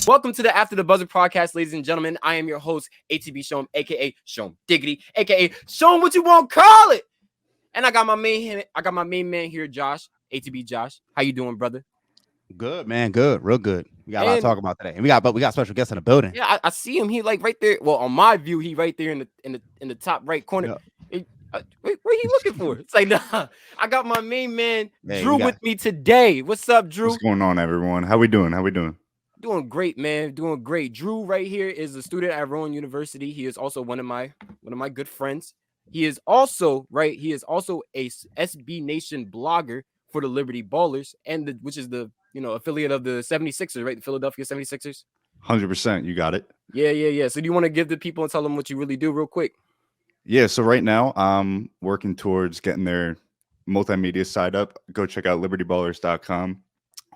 Welcome to the After the Buzzer podcast, ladies and gentlemen. I am your host, ATB SHOM, aka SHOM Diggity, aka SHOM what you want to call it. And I got my main man here, Josh, ATB Josh. How you doing, brother? Good, man. Good, real good. We got a lot to talk about today, and we got special guests in the building. Yeah, I see him. He like right there. Well, on my view, he right there in the top right corner. Yeah. Where he looking for? It's like, nah. I got my main man Drew got... with me today. What's up, Drew? What's going on, everyone? How we doing? Doing great, man. Doing great. Drew right here is a student at Rowan University. He is also one of my good friends. He is also a SB Nation blogger for the Liberty Ballers, and which is the affiliate of the 76ers, right? The Philadelphia 76ers. 100%. You got it. Yeah. So do you want to give the people and tell them what you really do real quick? Yeah. So right now I'm working towards getting their multimedia side up. Go check out libertyballers.com.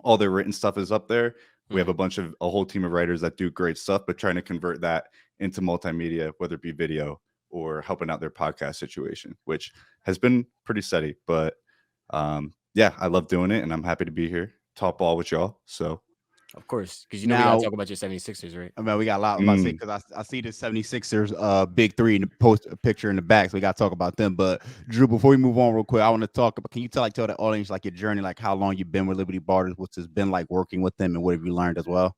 All their written stuff is up there. We have a whole team of writers that do great stuff, but trying to convert that into multimedia, whether it be video or helping out their podcast situation, which has been pretty steady. But yeah, I love doing it, and I'm happy to be here, talk ball with y'all. So, of course, because we got to talk about your 76ers, right? I mean, we got a lot to say because I see the 76ers big three in the post picture in the back, so we got to talk about them. But Drew, before we move on real quick, I want to talk about, can you tell the audience like your journey, like how long you've been with Liberty Ballers, what's it's been like working with them, and what have you learned as well?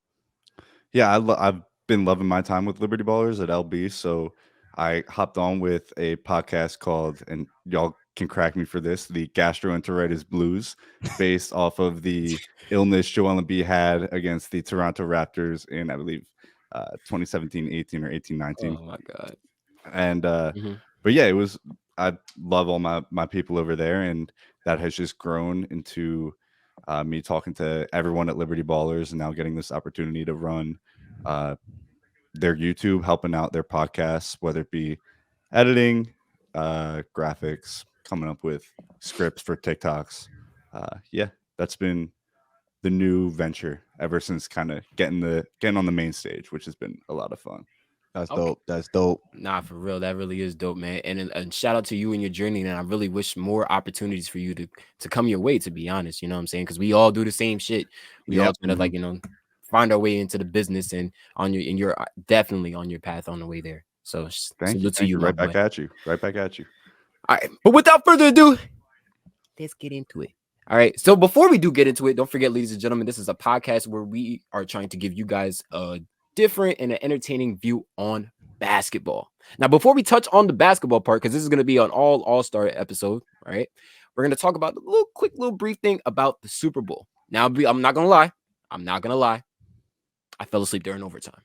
Yeah, I've been loving my time with Liberty Ballers at LB, so I hopped on with a podcast called, and y'all can crack me for this, the Gastroenteritis Blues, based off of the illness Joel Embiid had against the Toronto Raptors in, I believe, 2017-18 or 18-19. Oh my god! And but yeah, I love all my people over there, and that has just grown into me talking to everyone at Liberty Ballers, and now getting this opportunity to run their YouTube, helping out their podcasts, whether it be editing, graphics, coming up with scripts for TikToks. Yeah, that's been the new venture ever since kind of getting on the main stage, which has been a lot of fun. That's dope. That's dope. Nah, for real, that really is dope, man. And shout out to you and your journey. And I really wish more opportunities for you to come your way, to be honest. You know what I'm saying? Because we all do the same shit. We all trying to find our way into the business, and you're definitely on your path on the way there. So salute to you. Right back at you. All right, but without further ado, let's get into it. All right, so before we do get into it, don't forget, ladies and gentlemen, this is a podcast where we are trying to give you guys a different and an entertaining view on basketball. Now, before we touch on the basketball part, because this is going to be an all-star episode, right? We're going to talk about a quick brief thing about the Super Bowl. Now, I'm not going to lie. I fell asleep during overtime.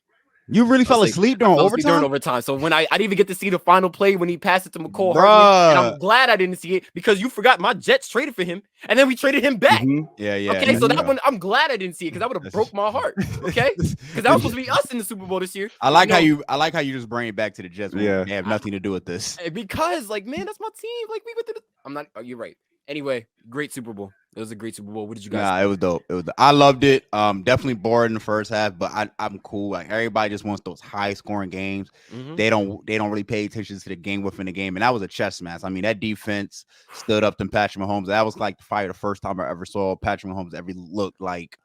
You really fell asleep during overtime? So when I didn't even get to see the final play when he passed it to McCall Hartman, and I'm glad I didn't see it because you forgot my Jets traded for him, and then we traded him back. Yeah. Okay, so that one, I'm glad I didn't see it because that would have broke my heart. Okay, because that was supposed to be us in the Super Bowl this year. I like how you just bring it back to the Jets. Yeah, they have nothing to do with this because, man, that's my team. We went to the. I'm not. Oh, you're right. Anyway, great Super Bowl. It was a great Super Bowl. What did you guys think? It was dope. I loved it. Definitely bored in the first half, but I'm cool. Like, everybody just wants those high scoring games. They don't really pay attention to the game within the game. And that was a chess match. I mean, that defense stood up to Patrick Mahomes. That was like the first time I ever saw Patrick Mahomes ever look like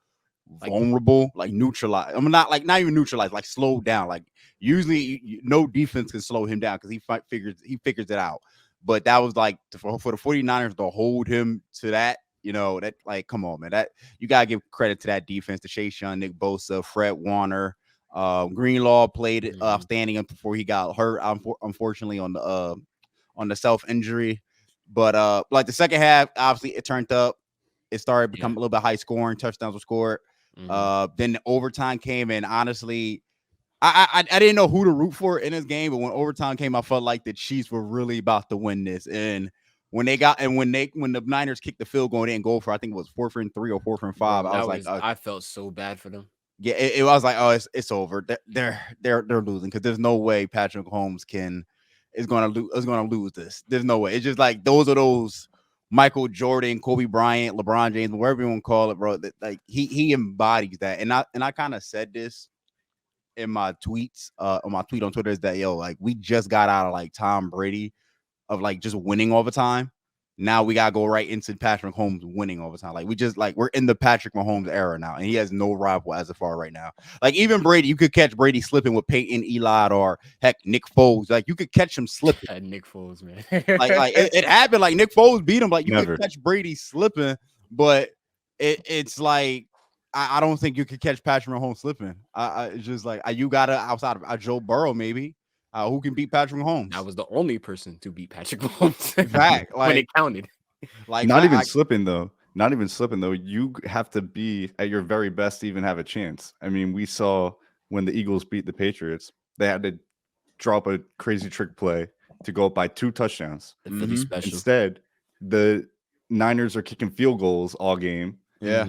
vulnerable, like neutralized. I mean, not even neutralized, like slowed down. Like, usually no defense can slow him down because he figures it out. But that was like for the 49ers to hold him to that. That, like, come on, man. That you gotta give credit to that defense, to Chase Young, Nick Bosa, Fred Warner, Greenlaw played outstanding before he got hurt, unfortunately, on the self injury. But like the second half, obviously it turned up. It started becoming a little bit high scoring. Touchdowns were scored. Then the overtime came, and honestly, I didn't know who to root for in this game, but when overtime came, I felt like the Chiefs were really about to win this. And when the Niners kicked the field goal, they didn't go for, I think it was 4th and 3 or 4th and 5. I felt so bad for them. Yeah, it was like, oh, it's over. They're losing because there's no way Patrick Mahomes is going to lose this. There's no way. It's just like those Michael Jordan, Kobe Bryant, LeBron James, whatever you want to call it, bro. That, like, he embodies that. And I kind of said this in my tweets, on my tweet on Twitter, is that, like, we just got out of like Tom Brady of like just winning all the time. now we gotta go right into Patrick Mahomes winning all the time. Like we're in the Patrick Mahomes era now, and he has no rival as of far right now. Like even Brady, you could catch Brady slipping with Peyton, Eli, or heck Nick Foles. Like you could catch him slipping. Nick Foles, man. like it happened. Like Nick Foles beat him. Like you Never. could catch Brady slipping, but it's like I don't think you could catch Patrick Mahomes slipping. It's just like you gotta outside of Joe Burrow maybe. Who can beat Patrick Mahomes? I was the only person to beat Patrick Mahomes. Fact, when it counted. Like not even slipping though. Not even slipping though. You have to be at your very best to even have a chance. I mean, we saw when the Eagles beat the Patriots, they had to drop a crazy trick play to go up by 2 touchdowns. The Philly special. Instead, the Niners are kicking field goals all game. Yeah.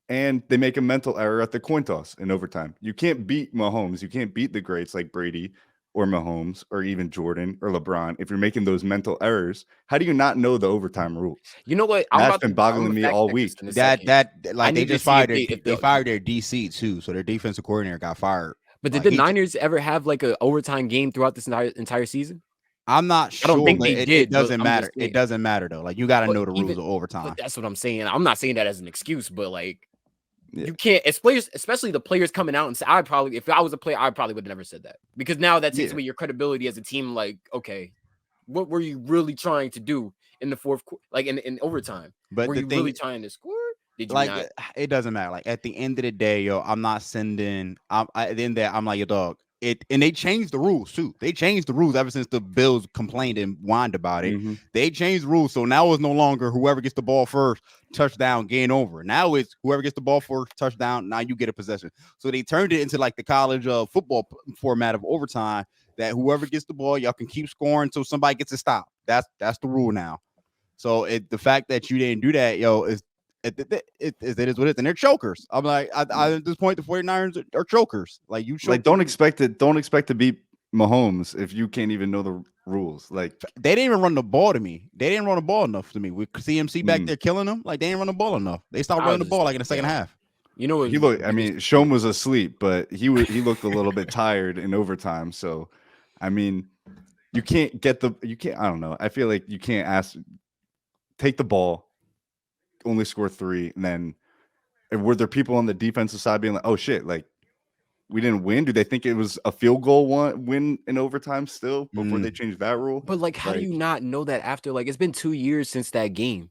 And they make a mental error at the coin toss in overtime. You can't beat Mahomes. You can't beat the greats like Brady or Mahomes or even Jordan or LeBron if you're making those mental errors. How do you not know the overtime rules? You know what? That's been boggling me all week. They just fired they fired their DC too, so their defensive coordinator got fired. But did the Niners ever have like an overtime game throughout this entire season? I'm not sure. I don't think they did. It doesn't matter. It doesn't matter though. Like you got to know the rules of overtime. But that's what I'm saying. I'm not saying that as an excuse, but like you can't, as players, especially the players coming out and say, if I was a player, I probably would have never said that, because now that takes away your credibility as a team. Like, okay, what were you really trying to do in the fourth, like in overtime? But were you really trying to score? Did you like not? It doesn't matter. Like at the end of the day, yo, I'm not sending. At the end of that, I'm like, your dog. And they changed the rules too. They changed the rules ever since the Bills complained and whined about it. They changed the rules, so now it's no longer whoever gets the ball first, touchdown, gain over. Now it's whoever gets the ball first, touchdown. Now you get a possession. So they turned it into like the college football format of overtime. That whoever gets the ball, y'all can keep scoring until somebody gets a stop. That's the rule now. So the fact that you didn't do that, yo, is. It is what it is, and they're chokers. I'm like, at this point, the 49ers are chokers. Like you, like don't expect to beat Mahomes if you can't even know the rules. Like they didn't even run the ball to me. They didn't run the ball enough to me with CMC back there killing them. Like they didn't run the ball enough. They stopped running the ball like in the second half. You know what he looked? I mean, SHOM was asleep, but he looked a little bit tired in overtime. So, I mean, you can't. I don't know. I feel like you can't take the ball. Only score 3, and then were there people on the defensive side being like, "Oh shit, like we didn't win"? Do they think it was a field goal win in overtime still before they changed that rule? But like, how do you not know that after? Like, it's been 2 years since that game.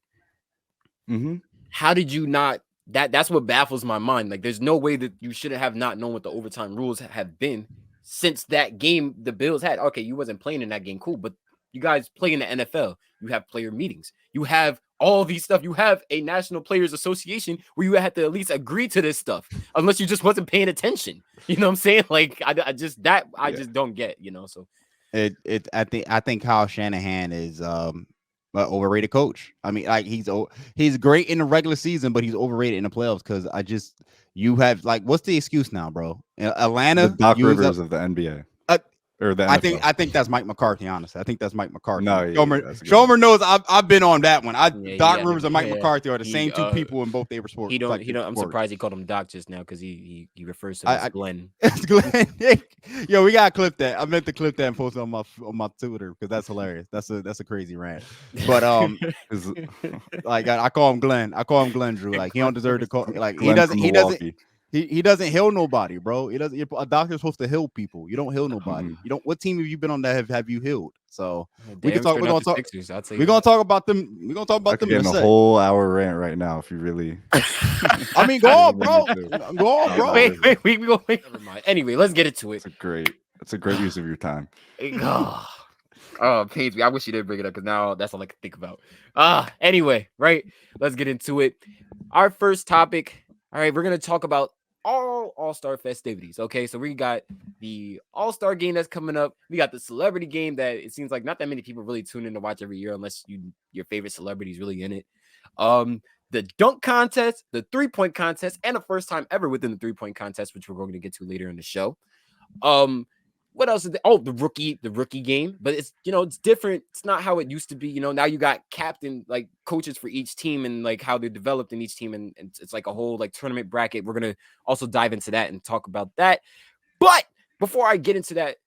How did you not? That's what baffles my mind. Like, there's no way that you shouldn't have not known what the overtime rules have been since that game. The Bills had you wasn't playing in that game, cool, but you guys play in the NFL. You have player meetings. You have all these stuff. You have a National Players Association where you have to at least agree to this stuff, unless you just wasn't paying attention. You know what I'm saying? Like I just don't get. You know, so I think Kyle Shanahan is an overrated coach. I mean, like he's great in the regular season, but he's overrated in the playoffs because you have like what's the excuse now, bro? Atlanta, the Doc Rivers of the NBA. Or the NFL. I think that's Mike McCarthy. Honestly, I think that's Mike McCarthy. No, Shomer knows I've been on that one. Doc Rivers and Mike McCarthy are the same two people in both their sports. I'm surprised he called him Doc just now because he refers to him as Glenn. It's Glenn. Yo, we gotta clip that. I meant to clip that and post it on my Twitter because that's hilarious. That's a crazy rant. But like I call him Glenn. I call him Glenn Drew. Like he don't deserve to call. Like he doesn't. He doesn't heal nobody, bro. He doesn't. A doctor's supposed to heal people. You don't heal nobody. You don't. What team have you been on that have you healed? So we can talk. We're gonna talk. We're gonna talk about them. We're gonna talk about them. Getting a whole hour rant right now. If you really, I mean, go on, bro. Go on, bro. Wait. Never mind. Anyway, let's get into it. It's a great use of your time. Oh, pains me. I wish you didn't bring it up because now that's all I can think about. Anyway, right. Let's get into it. Our first topic. All right, we're gonna talk about all-star festivities. Okay, so we got the all-star game that's coming up. We got the celebrity game that it seems like not that many people really tune in to watch every year unless your favorite celebrity is really in it. The dunk contest, the 3-point contest, and the first time ever within the 3-point contest, which we're going to get to later in the show. What else is there? Oh, the rookie game, but it's it's different. It's not how it used to be. Now you got like coaches for each team and like how they're developed in each team, and it's like a whole like tournament bracket. We're gonna also dive into that and talk about that. But before I get into that,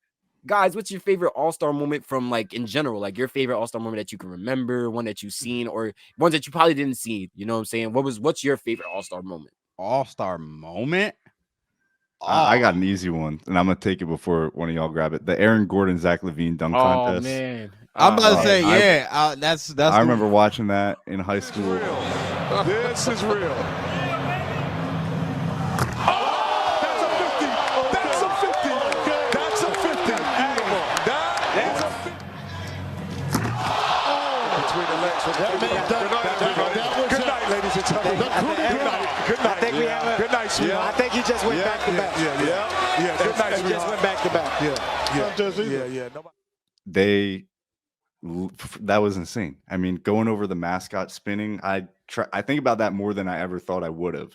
guys, what's your favorite All-Star moment from like in general? Like your favorite All-Star moment that you can remember, one that you've seen, or ones that you probably didn't see. You know what I'm saying? What's your favorite All-Star moment? All-Star moment. I got an easy one, and I'm gonna take it before one of y'all grab it. The Aaron Gordon, Zach LaVine dunk contest. Man. I'm about to say, yeah. That's. I remember watching that in high school. This is real. That's a 50. That's a 50. That's a 50. Between the legs. Good night, ladies and gentlemen. Good night. Good night, sweetheart. I think he just went back to back. Yeah. Good night, sweetheart. He just went back to back. Yeah. That was insane. I mean, going over the mascot spinning, I think about that more than I ever thought I would have.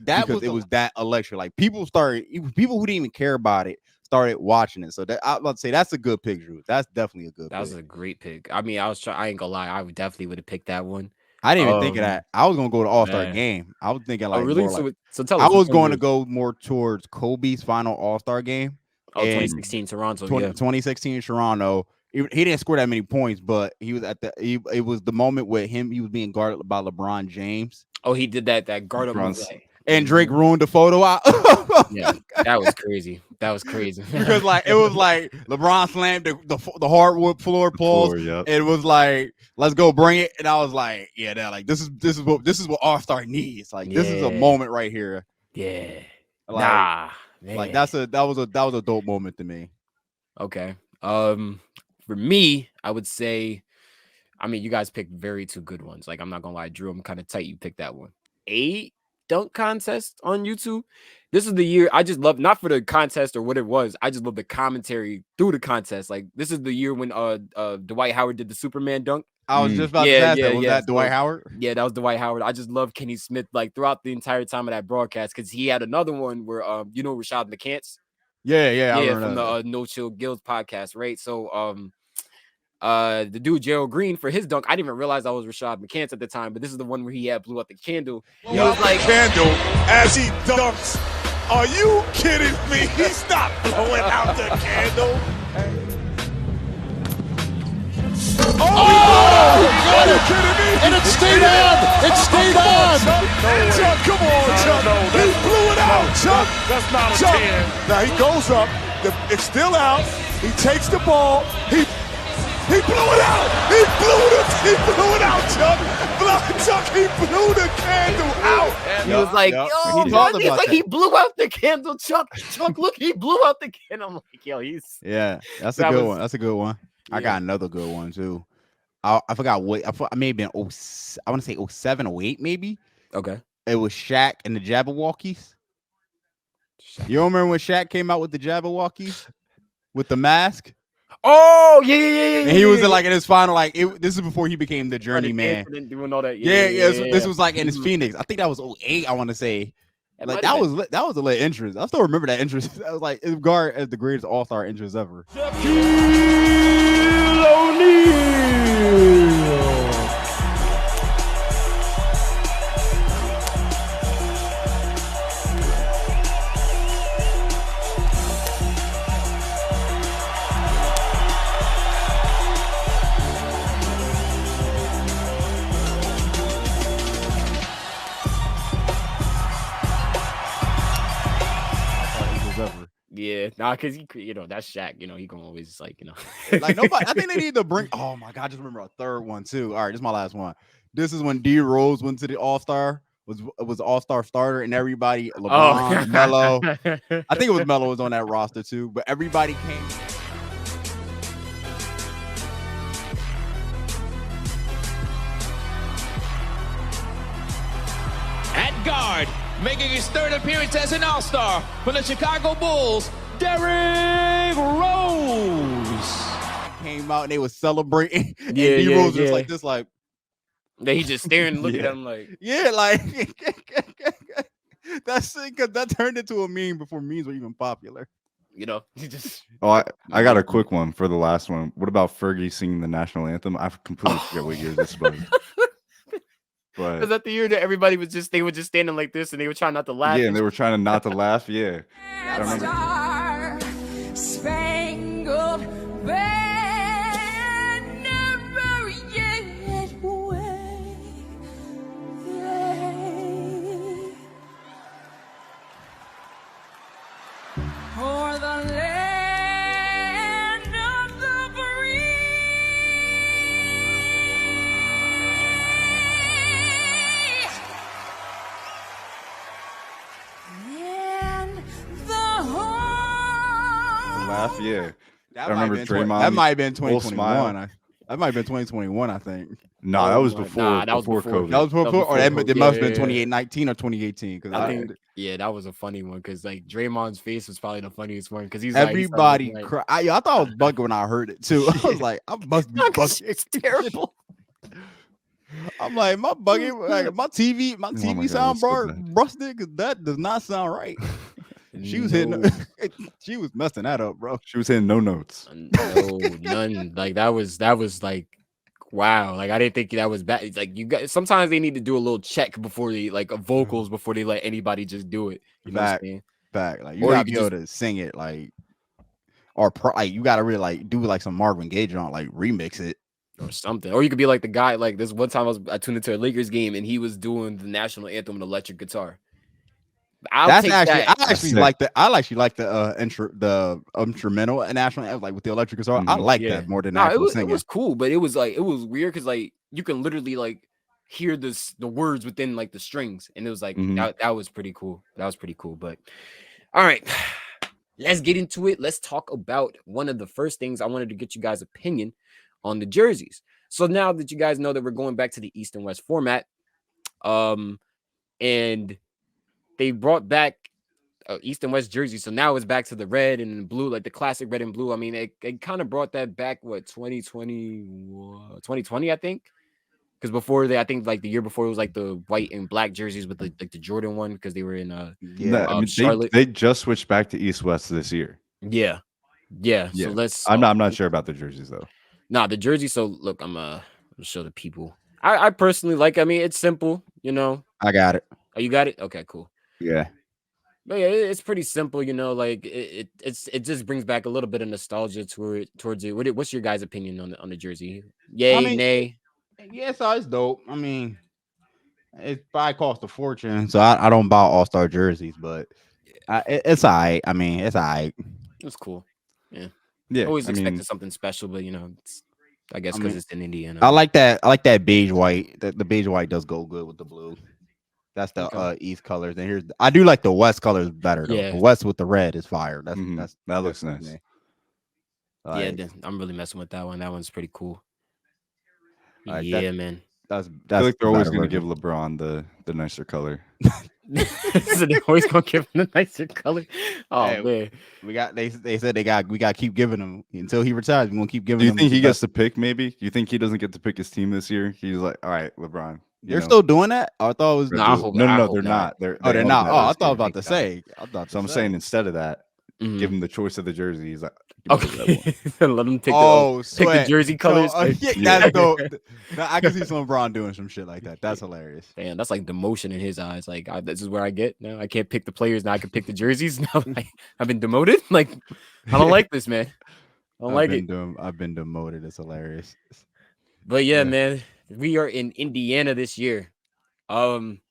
It was that electric. Like people who didn't even care about it started watching it. So I'd say that's a good pick, Drew. That's definitely a good. That was a great pick. I mean, I ain't gonna lie, I definitely would have picked that one. I didn't even think of that. I was gonna go to All-Star game. I was thinking like, really? So tell us. I was going to go more towards Kobe's final All-Star game. 2016 Toronto. 2016 Toronto. He didn't score that many points, but he was it was the moment with him. He was being guarded by LeBron James. Oh, he did that guard up. And Drake ruined the photo out. Yeah, that was crazy. Because like it was like LeBron slammed the hardwood floor poles. Yep. It was like, let's go bring it. And I was like, yeah, they're like, this is what All-Star needs. Like this is a moment right here. Yeah. Like, like that was a dope moment to me. Okay. For me, I would say, I mean, you guys picked two good ones. Like, I'm not gonna lie, Drew, I'm kind of tight. You picked that one. 8 dunk contest on YouTube. This is the year I just love, not for the contest or what it was. I just love the commentary through the contest. Like, this is the year when Dwight Howard did the Superman dunk. I was just about to ask that. Was that Dwight Howard? Yeah, that was Dwight Howard. I just love Kenny Smith like throughout the entire time of that broadcast because he had another one where you know Rashad McCants. Yeah, from the No Chill Guilds podcast, right? So the dude Gerald Green for his dunk, I didn't even realize I was Rashad McCants at the time, but this is the one where he blew out the candle. He was like candle as he dunks. Are you kidding me? He's not blowing out the candle. Oh, are you kidding me? And it stayed on. It stayed on. Chuck, come on, Chuck. He blew it out, Chuck. That's not a 10. Now he goes up. It's still out. He takes the ball. He blew it out. He blew it out, Chuck. Chuck, he blew the candle out. He was like, yo, he blew out the candle, Chuck. Chuck, look, he blew out the candle. I'm like, yo, he's. Yeah, that's a good one. That's a good one. Yeah. I got another good one too. I forgot what I may have been. I want to say 07, 08, maybe. Okay. It was Shaq and the Jabberwockies. You don't remember when Shaq came out with the Jabberwockies with the mask? Oh yeah. And he was in his final, this is before he became the journeyman. Doing all that. Yeah. This was like in his Phoenix. I think that was 08. I want to say. Like that was a lit entrance. I still remember that entrance. That was like it guard as the greatest All-Star entrance ever. Shaquille O'Neal. Yeah, because that's Shaq. He can always like nobody. I think they need to bring. Oh my God, I just remember a third one too. All right, this is my last one. This is when D Rose went to the All-Star. Was All-Star starter and everybody LeBron, Melo. I think it was Melo was on that roster too, but everybody came. At guard, making his third appearance as an All-Star for the Chicago Bulls, Derrick Rose. Came out and they was celebrating. Yeah, and D Rose was like this, like. He just staring and looking at him like. Yeah, like. That's because that turned into a meme before memes were even popular. He just. Oh, I got a quick one for the last one. What about Fergie singing the national anthem? I completely forget what year this was. But was that the year that everybody they were just standing like this and they were trying not to laugh? Yeah, and they were trying not to laugh. Yeah. Star Spangled laugh. Yeah, That I remember Draymond. That might have been full smile. 2021. That might have been 2021. I think. No, that was my- before. nah, that was before before. COVID. That was before, or before it COVID. must have been Yeah. 2019 or 2018. Because I think, yeah, that was a funny one because like Draymond's face was probably the funniest one because he's everybody like, cried. I thought I was bugging when I heard it too. I was like, I must be bugging. it's terrible. I'm like, my bugging, like my TV my TV God, sound that's so bar bad. rusted because that does not sound right. She was hitting, she was messing that up, bro. She was hitting no notes. No, none. Like that was like wow. Like I didn't think that was bad. It's like you guys sometimes they need to do a little check before they like vocals before they let anybody just do it. You know what I'm saying? Fact, like you Or gotta you be could able to sing it like, or like you gotta really like do like some Marvin Gaye on, like remix it. Or something. Or you could be like the guy, like this one time I tuned into a Lakers game and he was doing the national anthem with an electric guitar. That's actually that. I actually like the instrumental national anthem, like with the electric guitar. I like that more than actual singing. It was cool, but it was weird because like you can literally like hear the words within like the strings, and it was like that was pretty cool. That was pretty cool. But all right, let's get into it. Let's talk about one of the first things I wanted to get you guys' opinion on the jerseys. So now that you guys know that we're going back to the East and West format, and they brought back East and West jersey. So now it's back to the red and blue, like the classic red and blue. I mean, it kind of brought that back, 2020, I think. Because before I think like the year before it was like the white and black jerseys with the Jordan one because they were in Charlotte. They just switched back to East West this year. Yeah. So I'm not sure about the jerseys though. Nah, the jersey. So look, I'm gonna show the people. I personally like. I mean, it's simple. You know. I got it. Oh, you got it. Okay, cool. Yeah. But yeah, it's pretty simple, you know. Like it just brings back a little bit of nostalgia towards it. What's your guys' opinion on the jersey? Yay, nay? Yeah, so it's dope. I mean, it probably cost a fortune, so I don't buy all-star jerseys, but it's all right. I mean, it's all right. It's cool. Yeah. Yeah. Expected something special, but you know, I guess because it's in Indiana. I like that beige white. The beige white does go good with the blue. That's the East colors. And I do like the West colors better. Though. Yeah. The West with the red is fire. That looks nice. Yeah, I'm really messing with that one. That one's pretty cool. Man. I feel like they're always going to give LeBron the nicer color. So they're always going to give him the nicer color. Oh man, they said we got to keep giving him until he retires. We're going to keep giving. Do you him think he gets to pick? Maybe. Do you think he doesn't get to pick his team this year? He's like, all right, LeBron. They're still doing that? I thought it was no, they're not. They're not. Oh, I thought I was about to say. So I'm saying instead of that, give him the choice of the jersey. He's like, okay, let him pick the jersey colors. That's dope. I can see some LeBron doing some shit like that. That's hilarious. Man, that's like demotion in his eyes. Like this is where I get now. I can't pick the players now. I can pick the jerseys now. I've been demoted. Like I don't like this, man. I don't like it. I've been demoted. It's hilarious. But yeah, man, we are in Indiana this year. Fun.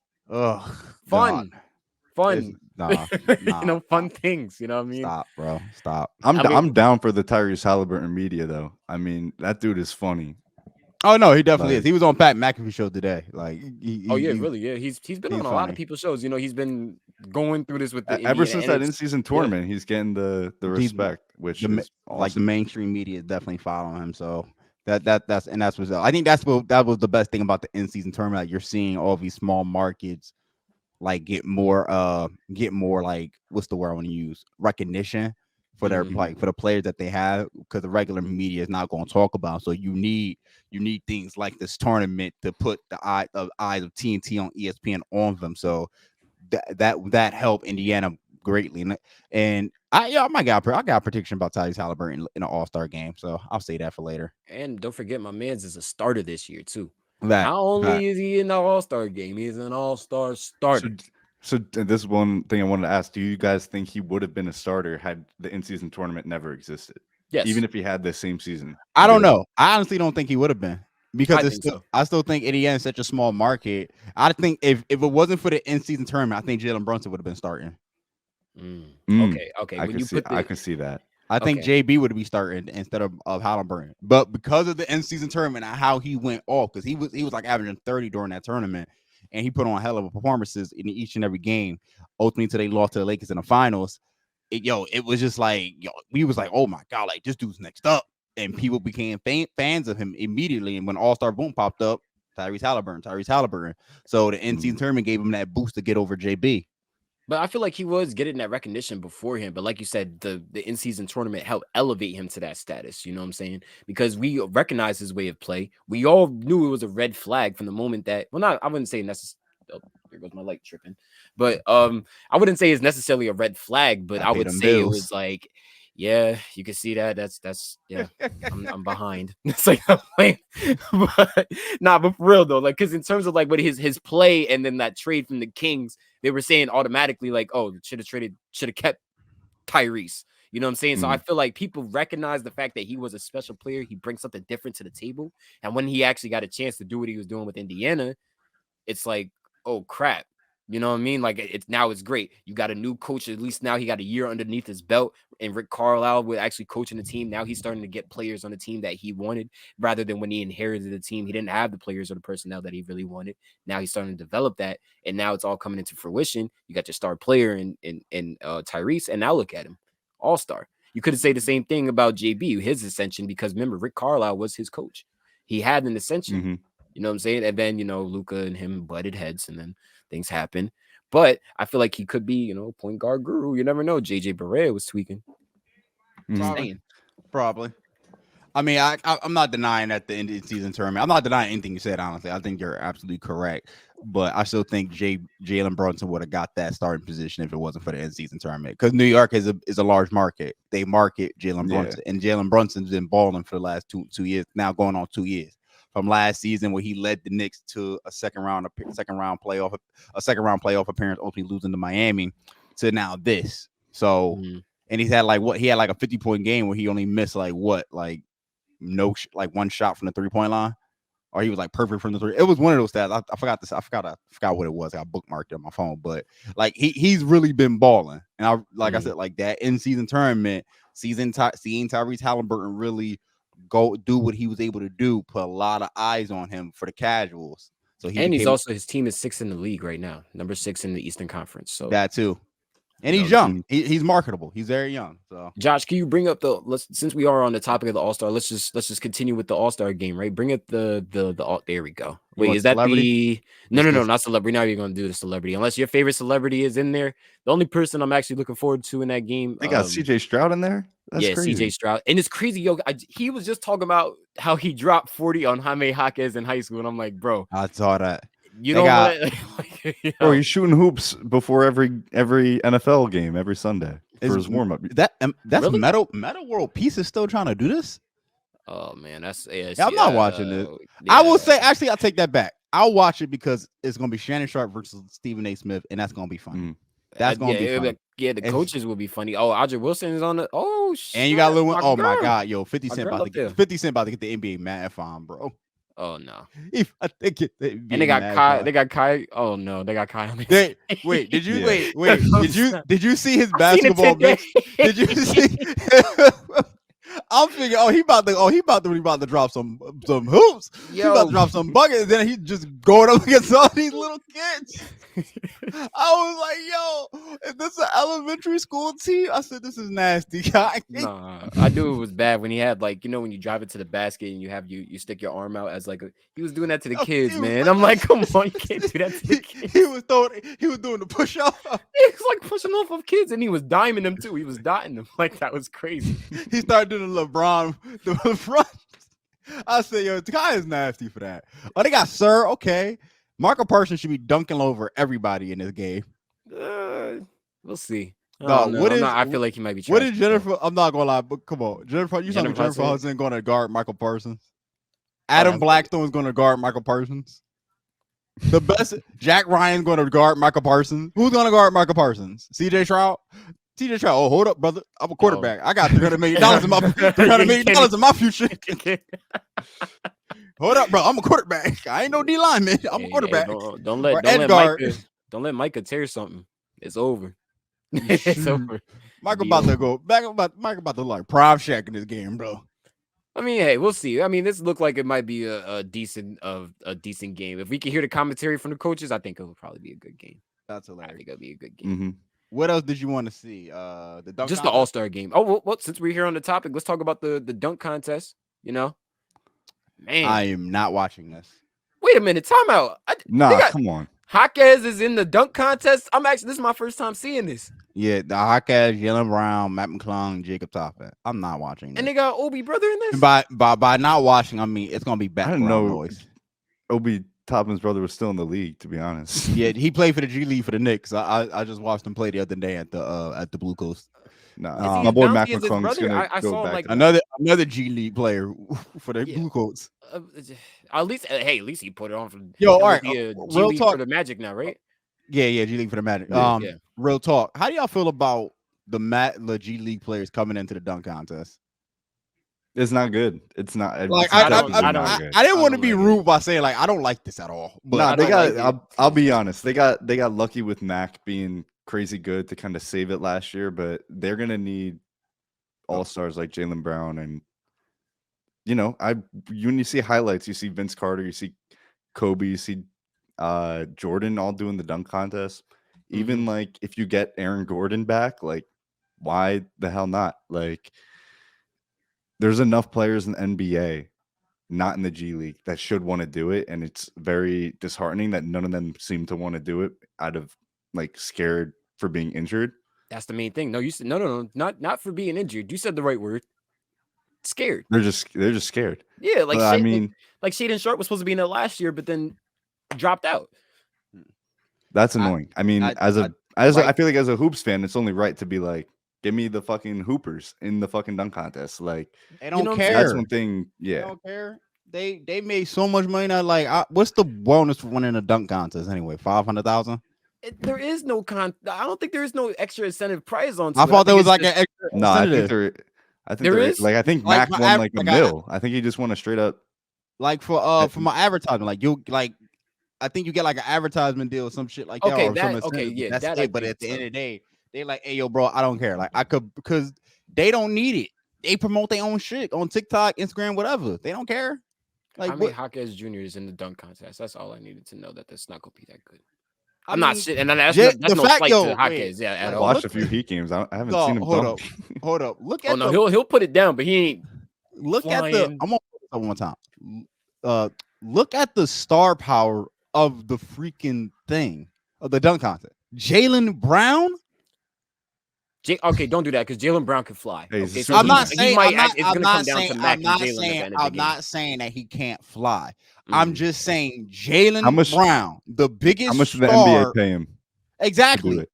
Nah, you know, fun things. You know what I mean? Stop, bro. Stop. I'm down for the Tyrese Halliburton media though. I mean, that dude is funny. Oh no, he definitely is. He was on Pat McAfee show today. Like, really? Yeah, he's been on a lot of people's shows. You know, he's been going through this with the ever since that in-season tournament. He's getting the respect, which is awesome. Like the mainstream media is definitely following him. So that's what I think that was the best thing about the in-season tournament. Like, you're seeing all these small markets like get more like, what's the word I want to use, recognition for their like for the players that they have, because the regular media is not going to talk about. So you need things like this tournament to put the eyes of TNT on ESPN on them. So that helped Indiana greatly. And I got a prediction about Tyrese Halliburton in an All-Star game. So I'll say that for later. And don't forget, my man's is a starter this year too. Not only is he in the All-Star game, he's an All-Star starter. So this is one thing I wanted to ask. Do you guys think he would have been a starter had the in-season tournament never existed? Yes. Even if he had the same season? I don't know. I honestly don't think he would have been, because I still think Indiana is such a small market. I think if it wasn't for the in-season tournament, I think Jalen Brunson would have been starting. Okay. I can see that. I think JB would be starting instead of Halliburton. But because of the in-season tournament and how he went off, because he was like averaging 30 during that tournament, and he put on hell of performances in each and every game, ultimately until they lost to the Lakers in the finals. it was just like, we was like, oh my God, like this dude's next up. And people became fans of him immediately. And when All-Star Boom popped up, Tyrese Halliburton. So the in-season tournament gave him that boost to get over JB. But I feel like he was getting that recognition beforehand. But like you said, the in-season tournament helped elevate him to that status. You know what I'm saying? Because we recognized his way of play. We all knew it was a red flag from the moment that, I wouldn't say necessarily. Oh, there goes my light tripping. But I wouldn't say it's necessarily a red flag, but I would say it was like, yeah, you can see that. That's yeah. I'm behind. It's like I'm playing, but for real though. Like, because in terms of like what his play and then that trade from the Kings, they were saying automatically like, oh, should have kept Tyrese. You know what I'm saying? So I feel like people recognize the fact that he was a special player. He brings something different to the table, and when he actually got a chance to do what he was doing with Indiana, it's like, oh crap. You know what I mean? Like it's great. You got a new coach. At least now he got a year underneath his belt. And Rick Carlisle with actually coaching the team. Now he's starting to get players on the team that he wanted, rather than when he inherited the team. He didn't have the players or the personnel that he really wanted. Now he's starting to develop that, and now it's all coming into fruition. You got your star player in Tyrese, and now look at him, all-star. You could say the same thing about JB, his ascension, because remember Rick Carlisle was his coach. He had an ascension. You know what I'm saying? And then Luka and him butted heads, and then things happen. But I feel like he could be, point guard guru. You never know. JJ Barea was tweaking. Probably. I mean, I'm not denying that the end of the season tournament. I'm not denying anything you said, honestly. I think you're absolutely correct. But I still think Jalen Brunson would have got that starting position if it wasn't for the end season tournament. Because New York is a large market. They market Jalen Brunson. And Jalen Brunson's been balling for the last two years, now going on 2 years. From last season where he led the Knicks to a second round playoff appearance, ultimately losing to Miami, to now this. So, and he had like a 50-point game where he only missed one shot from the 3-point line, or he was like perfect from the three. It was one of those stats. I forgot this. I forgot what it was. I bookmarked it on my phone, but like he's really been balling. And I said, like that in season tournament, seeing Tyrese Halliburton really go do what he was able to do, put a lot of eyes on him for the casuals. So his team is 6th in the league right now, number 6 in the Eastern Conference. So that too. And he's young. He's marketable. He's very young. So Josh, can you bring up since we are on the topic of the All-Star, let's just continue with the All-Star game, right? Bring up the there we go. Wait, is that celebrity? No, not celebrity. Now you're gonna do the celebrity. Unless your favorite celebrity is in there. The only person I'm actually looking forward to in that game. They got CJ Stroud in there. That's crazy. CJ Stroud. And it's crazy, yo. He was just talking about how he dropped 40 on Jaime Jaquez in high school. And I'm like, bro. I saw that. You know what? Bro, he's shooting hoops before every NFL game every Sunday for his warm up. That's really? Metal World Peace is still trying to do this. Oh man, I'm not watching it. Yeah. I will say, actually, I'll take that back. I'll watch it because it's gonna be Shannon Sharp versus Stephen A. Smith, and that's gonna be fun. That's gonna be fun. The coaches will be funny. Oh, Audrey Wilson is on the. Oh shit! And you got a little one. Oh my god, yo, 50 Cent about to get the NBA marathon, bro. Oh no! I think it. And they got Kai. They got Kai. Oh no! They got Kai. Wait, did you Did you see his basketball mix? Did you see? I'm thinking, he about to drop some hoops. Yo. He about to drop some buckets. And then he just going up against all these little kids. I was like, yo, is this an elementary school team? I said, this is nasty. Nah, I knew it was bad when he had when you drive it to the basket and you stick your arm out as he was doing that to the kids, man. I'm like, come on, you can't do that to the kids. He was doing the push off. He was like pushing off of kids, and he was diming them too. He was dotting them. Like, that was crazy. He started doing the LeBron. I said, yo, the guy is nasty for that. Oh, they got Sir. Okay. Michael Parsons should be dunking over everybody in this game. We'll see. I feel like he might be. What is Jennifer? I'm not gonna lie, but come on, Jennifer. You talking Jennifer Hudson going to guard Michael Parsons? Adam Blackstone's going to guard Michael Parsons. The best. Jack Ryan's going to guard Michael Parsons. Who's going to guard Michael Parsons? CJ Stroud. TJ Stroud. Oh, hold up, brother. I'm a quarterback. I got $300 million in my future. Hold up, bro. I'm a quarterback. I ain't no D lineman. I'm a quarterback. Don't let Micah tear something. It's over. It's over. Michael about to go back. Michael about to like prime shack in this game, bro. I mean, hey, we'll see. I mean, this looked like it might be a decent game. If we can hear the commentary from the coaches, I think it will probably be a good game. That's hilarious. I think it'll be a good game. What else did you want to see? The dunk Just the contest? All-Star game. Oh, well, since we're here on the topic, let's talk about the dunk contest. You know, man. I am not watching this. Wait a minute, time out. Come on. Jaquez is in the dunk contest. This is my first time seeing this. Yeah, the Hawkeyes, Jalen Brown, Matt McClung, Jacob Toppin. I'm not watching this. And they got Obi brother in this. And by not watching, I mean it's gonna be background noise. Obi Toppin's brother was still in the league, to be honest. Yeah, he played for the G League for the Knicks. I just watched him play the other day at the Blue Coast. Nah, my boy Mac McClung's gonna go back. Like another G League player for the Blue Coats. At least he put it on for all right. G Real League talk for the Magic now, right? Yeah, G League for the Magic. Yeah. Real talk. How do y'all feel about the G League players coming into the dunk contest? It's not good. It's not like it's I didn't want to be rude by saying like I don't like this at all. But they got. I'll be honest. They got lucky with Mac being crazy good to kind of save it last year, but they're gonna need all-stars like Jalen Brown, and when you see highlights, you see Vince Carter, you see Kobe, you see Jordan all doing the dunk contest. Even like if you get Aaron Gordon back, like why the hell not? Like there's enough players in the NBA, not in the G League, that should want to do it, and it's very disheartening that none of them seem to want to do it out of like scared for being injured. That's the main thing. No, you said no, not for being injured. You said the right word. Scared. They're just scared. Yeah, like I mean, like Shaedon Sharp was supposed to be in there last year, but then dropped out. That's annoying. I mean, I feel like as a hoops fan, it's only right to be like, give me the fucking hoopers in the fucking dunk contest. Like they don't care. That's one thing. Yeah, they don't care. They made so much money now. Like, what's the bonus for winning a dunk contest anyway? 500,000. There is no I don't think there is no extra incentive prize on. I thought there was like an extra. No, incentive. I think there is. Like I think Mac won like a mil. I think he just won a straight up. Like for my advertisement, like I think you get like an advertisement deal or some shit like that. Okay, that's it. But at the end of the day, they like, hey, yo, bro, I don't care. Like I could, because they don't need it. They promote their own shit on TikTok, Instagram, whatever. They don't care. Like I mean, Jaquez Jr. is in the dunk contest. That's all I needed to know. That's not gonna be that good. I'm not shit, and that's no slight to Jaquez. Yeah, at all. I watched a few Heat games. I haven't seen him. Hold up. Look at. He'll put it down, but he ain't. Look flying. At the. I'm gonna put it one more time. Look at the star power of the freaking thing of the dunk contest. Jalen Brown. Okay, don't do that because Jalen Brown can fly. Hey, okay, so I'm not saying that he can't fly. I'm just saying Jalen Brown, the biggest. How much did the NBA pay him? Exactly.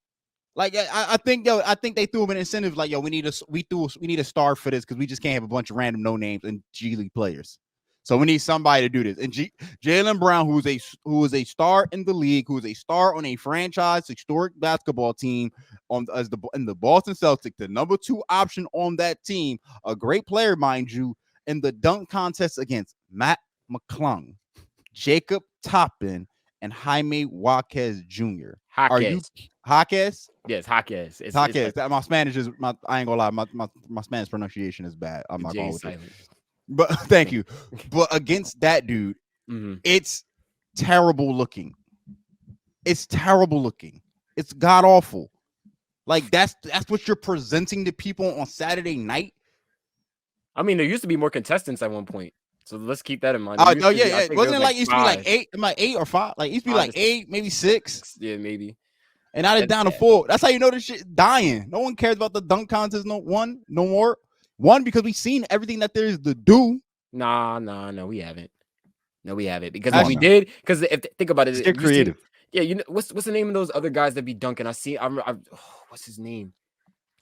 Like I think they threw him an incentive. Like, yo, we need a star for this because we just can't have a bunch of random no names and G League players. So we need somebody to do this. And Jalen Brown, who is a star in the league, who is a star on a franchise historic basketball team in the Boston Celtics, the number 2 option on that team, a great player, mind you, in the dunk contest against Matt McClung, Jacob Toppin, and Jaime Jaquez Jr. Are you Jaquez? Yes, Jaquez. It's Jaquez. My Spanish is I ain't gonna lie, my Spanish pronunciation is bad. I'm not going with it. But thank you. But against that dude, it's terrible looking. It's terrible looking. It's god awful. Like that's what you're presenting to people on Saturday night. I mean, there used to be more contestants at one point, so let's keep that in mind. Oh yeah. Wasn't it like used to be like 8? Am I 8 or 5? Like used to be like 8, maybe 6. Yeah, maybe. And now it's down to 4. That's how you know this shit dying. No one cares about the dunk contest. No more. One, because we've seen everything that there is to do. No, we haven't. No, we haven't. Because if we did, because if think about it, get creative. What's the name of those other guys that be dunking? What's his name?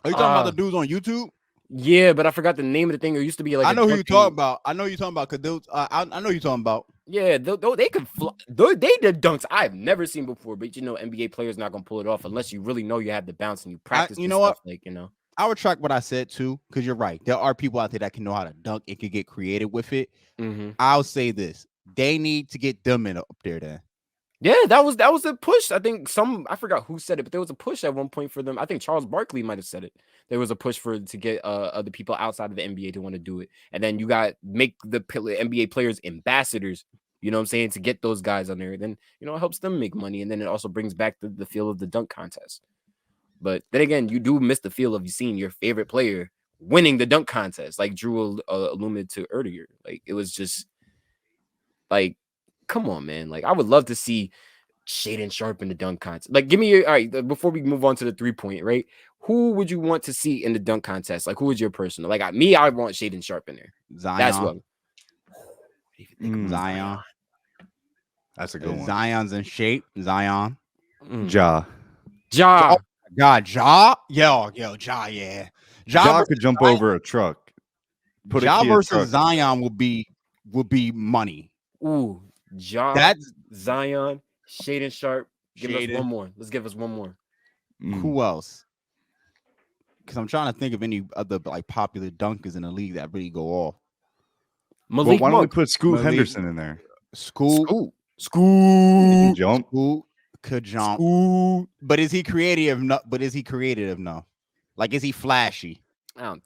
Are you talking about the dudes on YouTube? Yeah, but I forgot the name of the thing. It used to be like I know who you're talking about. I know you're talking about because I know you're talking about. Yeah, they can fly. They did dunks I've never seen before, but NBA players not gonna pull it off unless you really know you have the bounce and you practice. I would track what I said too, because you're right. There are people out there that can know how to dunk. It could get creative with it. I'll say this: they need to get them up there. Then, yeah, that was a push. I think I forgot who said it, but there was a push at one point for them. I think Charles Barkley might have said it. There was a push to get other people outside of the NBA to want to do it, and then you make the NBA players ambassadors. You know what I'm saying, to get those guys on there. Then it helps them make money, and then it also brings back the feel of the dunk contest. But then again, you do miss the feel of you seeing your favorite player winning the dunk contest, like Drew alluded to earlier. Like it was just like, come on, man. Like I would love to see Shaedon Sharpe in the dunk contest. Like, give me your all right. Before we move on to the 3-point, right? Who would you want to see in the dunk contest? Like, who is your personal? Like, I want Shaedon Sharpe in there. Zion. That's what. Zion. That's a good one. Zion's in shape. Zion. Ja. Ja. Oh, God, Ja. Yo, Ja, yeah. Ja could jump over a truck. Put Ja a Kia versus truck. Zion would be money. Ooh, Ja. That's Zion. Shaedon Sharpe. Give us Shaedon. one more. Let's give us one more. Who else? Because I'm trying to think of any other like popular dunkers in the league that really go off. Malik why don't we Monk. put Scoot Malik. Henderson in there? Scoot Jump. Could jump. But is he creative? No. But is he creative? No. Like, is he flashy? I don't.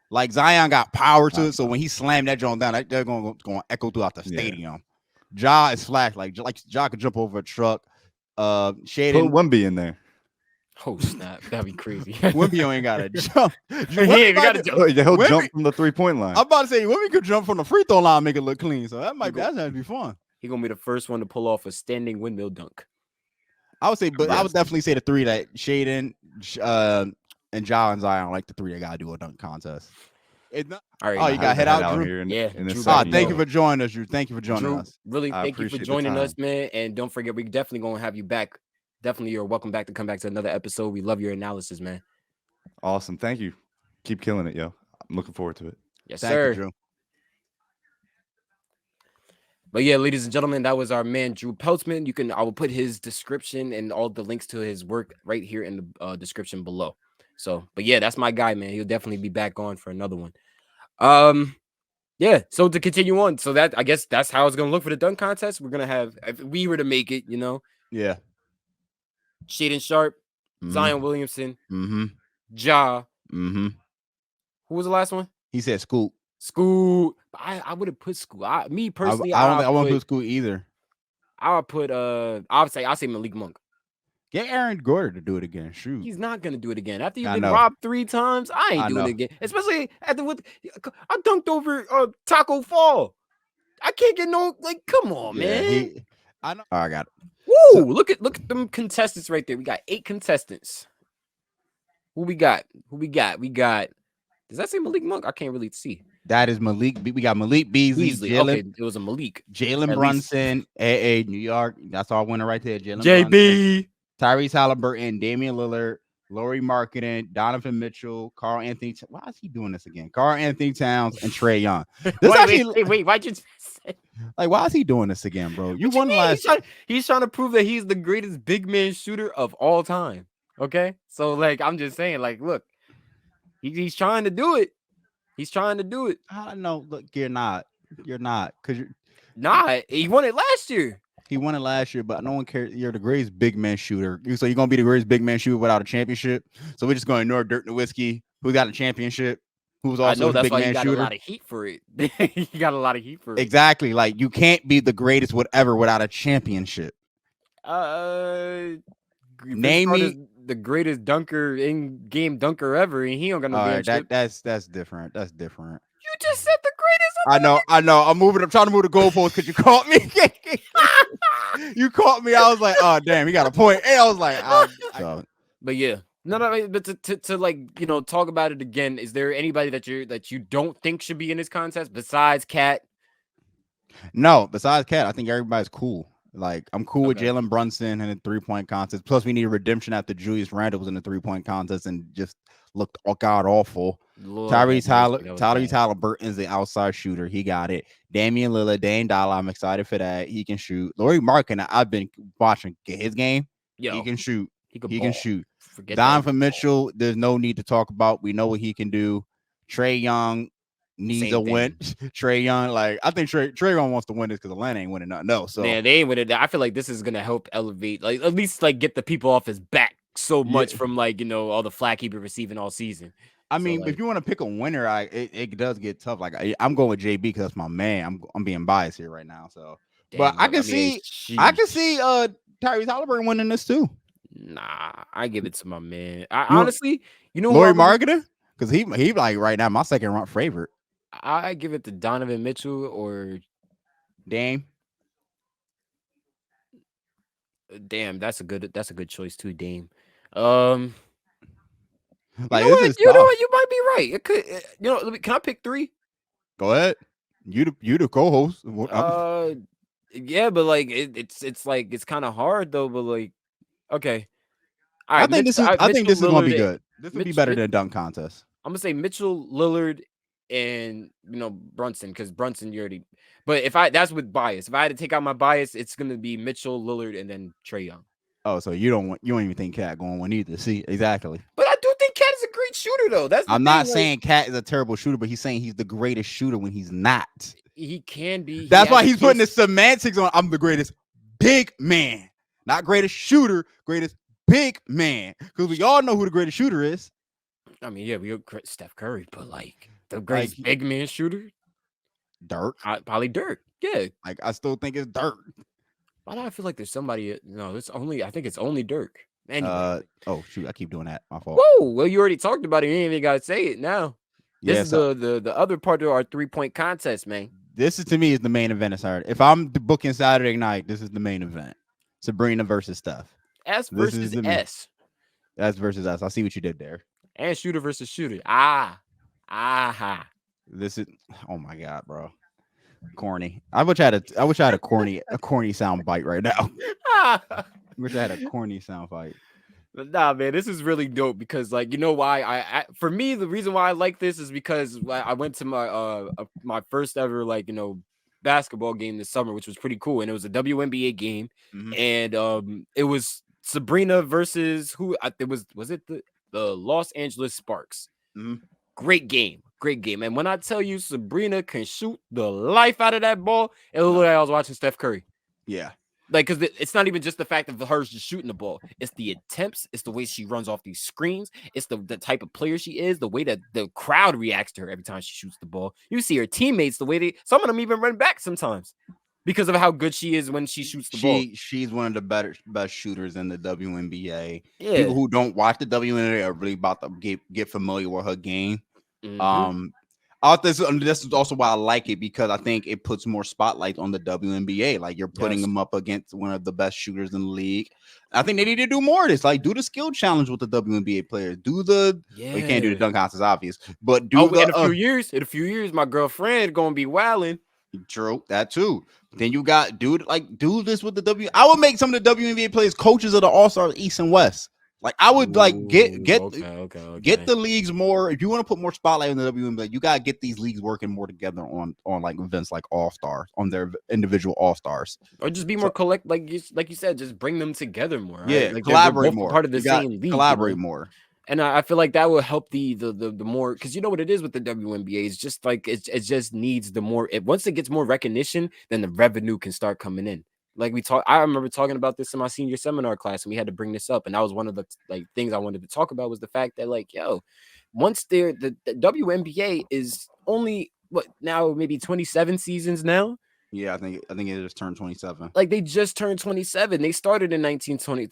Like Zion got power to it, so when he slammed that joint down, they're going to echo throughout the stadium. Ja is flash, like Ja could jump over a truck. Shaedon, Put Wemby in there. Oh snap, that'd be crazy. Wemby ain't got to jump. He'll jump from the 3-point line. I'm about to say Wemby could jump from the free throw line, and make it look clean. So that's gonna be fun. He gonna be the first one to pull off a standing windmill dunk. I would say, but I would definitely say the three that Shaedon, and Ja and Zion, like the three that gotta do a dunk contest. All right, you got head out, Drew. Thank you for joining us, Drew. Thank you for joining us. Really, thank you for joining us, man. And don't forget, we definitely gonna have you back. Definitely, you're welcome back to come back to another episode. We love your analysis, man. Awesome, thank you. Keep killing it, yo. I'm looking forward to it. Yes, sir. Thank you, Drew. But yeah, ladies and gentlemen, that was our man Drew Peltzman. I will put his description and all the links to his work right here in the description below. So, but yeah, that's my guy, man. He'll definitely be back on for another one. Yeah. So to continue on, so that I guess that's how it's gonna look for the dunk contest. We're gonna have, if we were to make it, yeah, Shaedon Sharpe, Zion Williamson, Ja. Who was the last one? He said Scoot. Scoot. I would have put Scoot. Me personally, I won't put Scoot either. I'll put I'll say Malik Monk. Get Aaron Gordon to do it again. Shoot. He's not gonna do it again. After you've been robbed 3 times, I ain't doing it again. Especially after I dunked over Taco Fall. I can't get no, like, come on, man. I know. Oh, I got it. Woo! Look at them contestants right there. We got 8 contestants. Who we got? We got. Does that say Malik Monk? I can't really see. That is Malik. We got Malik Beasley. Okay, it was a Malik. Jalen Brunson, AA, New York. That's our winner right there. Jalen JB. Tyrese Halliburton, Damian Lillard, Lauri Markkanen, Donovan Mitchell, Karl Anthony. Why is he doing this again? Karl Anthony Towns and Trae Young. Wait, why'd you say? Like, why is he doing this again, bro? You won last. He's trying to prove that he's the greatest big man shooter of all time. Okay, so like, I'm just saying, like, look, he's trying to do it. He's trying to do it. I know. Look, you're not, because you're not. He won it last year. He won it last year, but no one cares. You're the greatest big man shooter. So you're gonna be the greatest big man shooter without a championship. So we're just gonna ignore Dirk Nowitzki, who got a championship, who was also a big man shooter. A lot of heat for it. He got a lot of heat for it. Exactly. Like, you can't be the greatest whatever without a championship. Name me the greatest dunker in game dunker ever, and he don't got no championship. That's different. That's different. You just said the greatest. I know. I'm trying to move the goalpost because you caught me. You caught me. I was like, oh damn, he got a point. And I was like, but yeah, no. But to like, talk about it again. Is there anybody that you don't think should be in this contest besides Cat? No, besides Cat, I think everybody's cool. Like, I'm cool with Jalen Brunson in the 3-point contest. Plus, we need a redemption after Julius Randle was in the 3-point contest and just looked god awful. Tyrese Halliburton is the outside shooter. He got it. Damian Lillard, Dane Dollar. I'm excited for that. He can shoot. Lauri Markkanen, I've been watching his game. He can shoot. He can shoot. Donovan Mitchell, there's no need to talk about. We know what he can do. Trae Young needs a win. Trae Young, like, I think Trae Young wants to win this because Atlanta ain't winning nothing else. So man, they ain't winning. I feel like this is gonna help elevate, like, at least like get the people off his back so much from like all the flack he been receiving all season. I mean, if you want to pick a winner, it does get tough. Like, I'm going with JB because that's my man. I'm being biased here right now. So, but I can see Tyrese Halliburton winning this too. Nah, I give it to my man. Honestly, you know who Laurie Marketer? Because he like right now my second round favorite. I give it to Donovan Mitchell or Dame. damn, that's a good choice too, Dame. Like You know this what? is You know tough. what? You might be right. It could. Can I pick 3? Go ahead. You the co-host. Yeah, but like it's like it's kind of hard though. But like, okay, all I right. think this is gonna be good. This will be better than a dunk contest. I'm gonna say Mitchell, Lillard, and Brunson, because Brunson you already. But that's with bias. If I had to take out my bias, it's gonna be Mitchell, Lillard, and then Trae Young. Oh, so you don't even think Cat going one either. See, exactly. But I do think Cat is a great shooter, though. I'm not saying Cat is a terrible shooter, but he's saying he's the greatest shooter when he's not. He can be. That's why he's putting the semantics on. I'm the greatest big man, not greatest shooter, greatest big man. Because we all know who the greatest shooter is. I mean, yeah, we have Steph Curry, but like the greatest big man shooter, Dirk. Probably Dirk. Yeah, like I still think it's Dirk. Why do I feel like there's somebody? No, I think it's only Dirk. Anyway. Oh shoot, I keep doing that. My fault. Whoa, well, you already talked about it. You ain't even gotta say it now. This is the other part of our 3-point contest, man. This is to me is the main event of Saturday. If I'm booking Saturday night, this is the main event. Sabrina versus Steph. S versus S. S versus S. I see what you did there. And shooter versus shooter. This is oh my god, bro. Corny. I wish I had a corny sound bite right now. I wish I had a corny sound bite. But nah, man, this is really dope because, like, you know why? For me, the reason why I like this is because I went to my first ever basketball game this summer, which was pretty cool, and it was a WNBA game, and it was Sabrina versus was it the Los Angeles Sparks. Great game. And when I tell you Sabrina can shoot the life out of that ball, it looked like I was watching Steph Curry. Yeah. Like, because it's not even just the fact of her just shooting the ball. It's the attempts. It's the way she runs off these screens. It's the type of player she is. The way that the crowd reacts to her every time she shoots the ball. You see her teammates, the way some of them even run back sometimes because of how good she is when she shoots the ball. She's one of the best shooters in the WNBA. Yeah. People who don't watch the WNBA are really about to get familiar with her game. This is also why I like it, because I think it puts more spotlight on the WNBA. Like, you're putting them up against one of the best shooters in the league. I think they need to do more of this. Like, do the skill challenge with the WNBA players. Do the you can't do the dunk contest, obvious, but do in a few years, my girlfriend gonna be wilding. True, that too. Then you got do this with the W. I would make some of the WNBA players coaches of the All-Star East and West. Like, I would get the leagues more. If you want to put more spotlight on the WNBA, you gotta get these leagues working more together on like events like All-Stars, on their individual All-Stars, or just be more like you said, just bring them together more. Right? Yeah, like collaborate more. Part of the same league. Collaborate more. And I feel like that will help the more, because you know what it is with the WNBA is just like it just needs the more. Once it gets more recognition, then the revenue can start coming in. Like I remember talking about this in my senior seminar class, and we had to bring this up. And that was one of the things I wanted to talk about, was the fact that once the WNBA is only now maybe 27 seasons now. Yeah, I think it just turned 27. Like, they just turned 27. They started in 1920.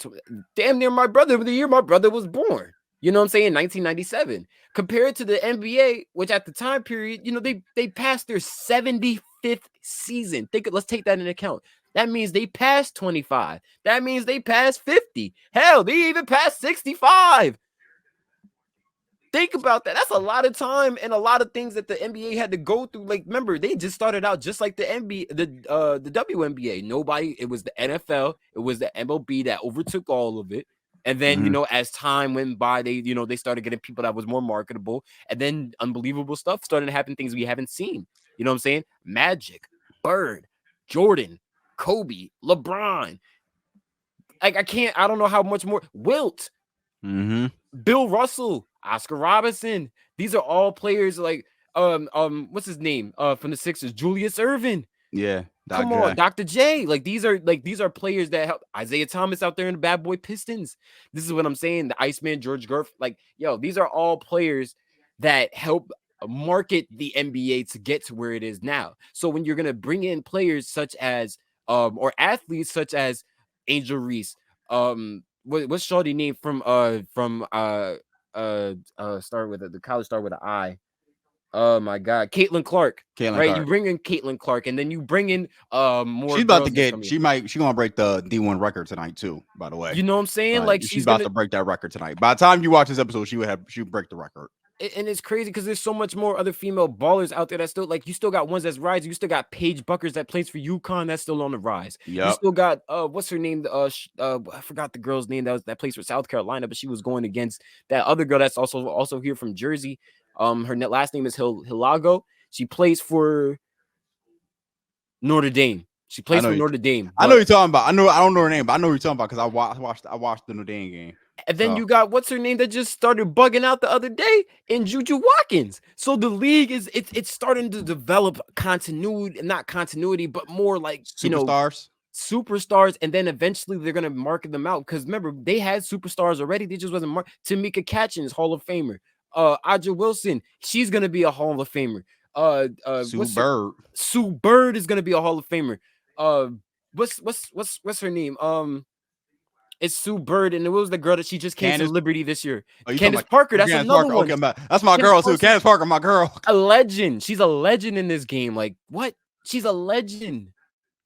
Damn near the year my brother was born. You know what I'm saying? 1997. Compared to the NBA, which at the time period, they passed their 75th season. Let's take that into account. That means they passed 25. That means they passed 50. Hell, they even passed 65. Think about that. That's a lot of time and a lot of things that the NBA had to go through. Like, remember, they just started out just like the NBA, the WNBA. It was the NFL, it was the MLB that overtook all of it. And then, as time went by, they started getting people that was more marketable. And then unbelievable stuff started to happen, things we haven't seen. You know what I'm saying? Magic, Bird, Jordan, Kobe, LeBron. Like, I don't know how much more. Wilt, Bill Russell, Oscar Robertson. These are all players like, what's his name? From the Sixers, Julius Erving. Yeah. Come on, Dr. J. These are players that help. Isaiah Thomas out there in the Bad Boy Pistons. This is what I'm saying. The Iceman, George Gerf. These are all players that help market the NBA to get to where it is now. So when you're gonna bring in players such as or athletes such as Angel Reese, what's Shorty name from start with the college start with an I. Oh my God, Caitlin Clark. Right, you bring in Caitlin Clark, and then you bring in more. She's about to get. She's gonna break the D1 record tonight too. By the way, you know what I'm saying? Like she's about to break that record tonight. By the time you watch this episode, she would break the record. And it's crazy because there's so much more other female ballers out there that still like you still got ones that's rising. You still got Paige Buckers that plays for UConn that's still on the rise. Yep. You still got what's her name? I forgot the girl's name that plays for South Carolina, but she was going against that other girl that's also here from Jersey. Her last name is Hilago. She plays for Notre Dame. She plays for Notre Dame. I know you're talking about. I don't know her name, but I know you're talking about because I watched the Notre Dame game. And then you got what's her name that just started bugging out the other day in Juju Watkins. So the league it's starting to develop continuity, not continuity, but more like superstars. And then eventually they're gonna market them out because remember they had superstars already. They just wasn't marked. Tamika Catchings, Hall of Famer. Aja Wilson, she's gonna be a Hall of Famer. Sue Bird is gonna be a Hall of Famer. What's her name? It's Sue Bird, and it was the girl that she just came to Liberty this year. Candace Parker, that's another one. Okay, that's my girl too. Candace Parker, my girl. A legend. She's a legend in this game. Like what? She's a legend.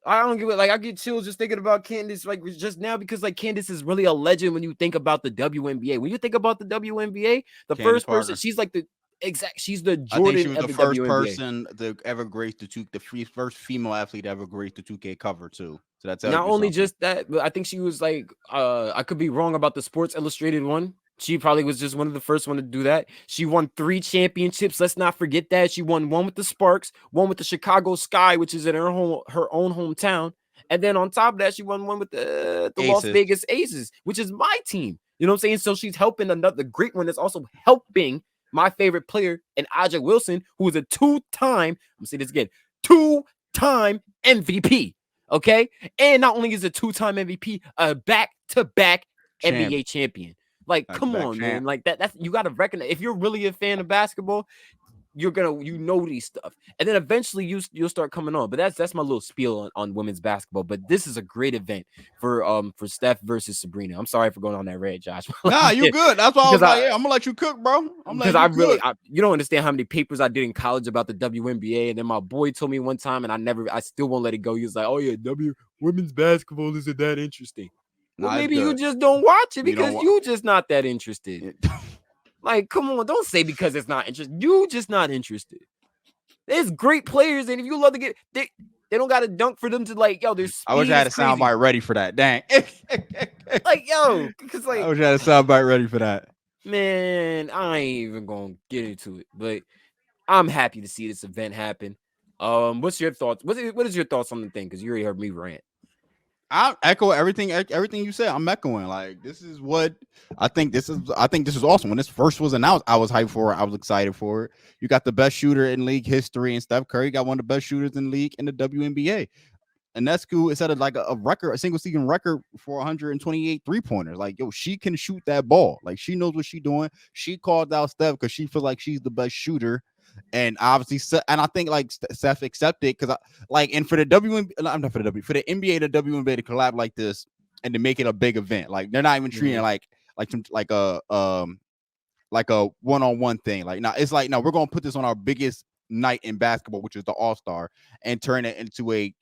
I don't give it. Like I get chills just thinking about Candace, like just now because like Candace is really a legend when you think about the WNBA. When you think about the WNBA, the first person, she's like the exact. She's the Jordan. I think she was of the first person to ever grace the first female athlete to ever grace the 2K cover too. So that's not only just that, but I think she was like, I could be wrong about the Sports Illustrated one. She probably was just one of the first one to do that. She won 3 championships. Let's not forget that. She won 1 with the Sparks, 1 with the Chicago Sky, which is in her own hometown. And then on top of that, she won 1 with the Las Vegas Aces, which is my team. You know what I'm saying? So she's helping another great one that's also helping my favorite player in Aja Wilson, who is a 2-time, I'm gonna say this again, 2-time MVP. Okay, and not only is a 2-time MVP, a back-to-back NBA champion. Like, come on, man. Like that's you gotta recognize if you're really a fan of basketball, you're gonna these stuff, and then eventually you'll start coming on. But that's my little spiel on women's basketball. But this is a great event for Steph versus Sabrina. I'm sorry for going on that rant, Josh. Nah, you good. That's why I was like, I'm gonna let you cook, bro. You don't understand how many papers I did in college about the WNBA, and then my boy told me one time, and I still won't let it go. He was like, oh yeah, women's basketball isn't that interesting. Well, maybe you just don't watch it because you just not that interested. Like, come on, don't say because it's not interesting. You just not interested. There's great players, and if you love to get, they don't got to dunk for them to like, yo. There's. I wish I had a soundbite ready for that. Dang. Like, yo, because like, I wish I had a soundbite ready for that. Man, I ain't even gonna get into it, but I'm happy to see this event happen. What's your thoughts? What is your thoughts on the thing? Because you already heard me rant. I echo everything you said. I'm echoing. Like this is what I think. This is awesome. When this first was announced, I was hyped for it. I was excited for it. You got the best shooter in league history, and Steph Curry got one of the best shooters in league in the WNBA. And that's cool. It set like a record, a single season record for 128 3-pointers. Like yo, she can shoot that ball. Like she knows what she's doing. She called out Steph because she feels like she's the best shooter. And obviously, and I think like Steph accepted because and for the for the NBA to WNBA to collab like this and to make it a big event, like they're not even treating it like a one-on-one thing. Like now it's like no, we're gonna put this on our biggest night in basketball, which is the All-Star, and turn it into a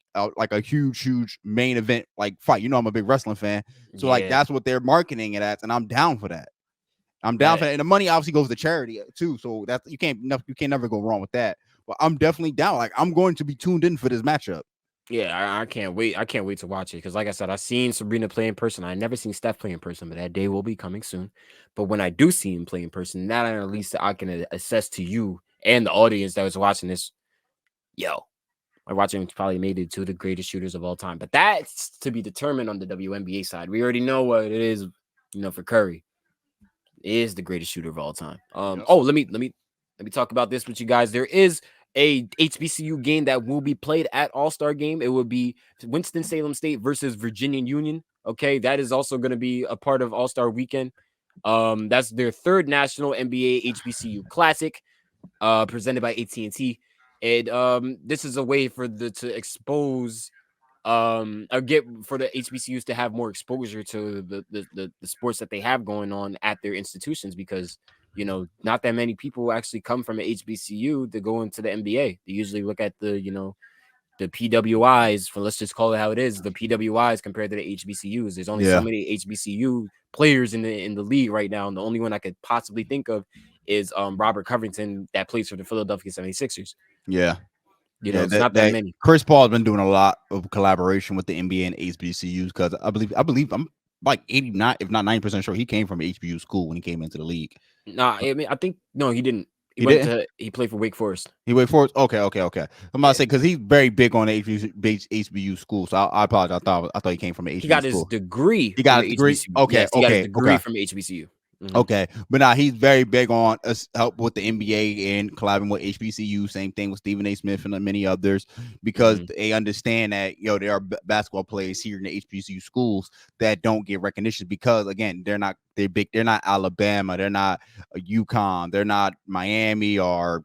huge main event like fight. You know, I'm a big wrestling fan, so like that's what they're marketing it as, and I'm down for that. I'm down for that, and the money obviously goes to charity too. So that you can't never go wrong with that. But I'm definitely down. Like I'm going to be tuned in for this matchup. Yeah, I can't wait. I can't wait to watch it because, like I said, I've seen Sabrina play in person. I never seen Steph play in person, but that day will be coming soon. But when I do see him play in person, now at least I can assess to you and the audience that was watching this. Yo, I watching probably made it 2 of the greatest shooters of all time. But that's to be determined on the WNBA side. We already know what it is. For Curry. Is the greatest shooter of all time. Let me talk about this with you guys. There is a HBCU game that will be played at All-Star Game. It will be Winston-Salem State versus Virginia Union. Okay, that is also going to be a part of All-Star Weekend. That's their 3rd national NBA HBCU Classic, presented by AT&T. And this is a way for to expose or get for the HBCUs to have more exposure to the sports that they have going on at their institutions, because not that many people actually come from an HBCU to go into the NBA. They usually look at the the PWIs, for let's just call it how it is, the PWIs compared to the HBCUs. There's only so many HBCU players in the league right now, and the only one I could possibly think of is Robert Covington that plays for the Philadelphia 76ers. Yeah. It's not that many. Chris Paul has been doing a lot of collaboration with the NBA and HBCUs, because I believe I'm like 89, if not 90% sure he came from an HBCU school when he came into the league. Nah, I mean, I think no, he didn't. He played for Wake Forest. He Wake Forest. Okay. I'm about to say, because he's very big on the HBCU school. So I apologize. I thought he came from an HBCU. He got school. his degree. He got a degree. HBCU. Okay. Yes, he got a degree from HBCU. Mm-hmm. Okay, but now he's very big on us help with the NBA and collabing with HBCU. Same thing with Stephen A. Smith and many others, because they understand that there are basketball players here in the HBCU schools that don't get recognition because, again, they're not big. They're not Alabama. They're not UConn. They're not Miami or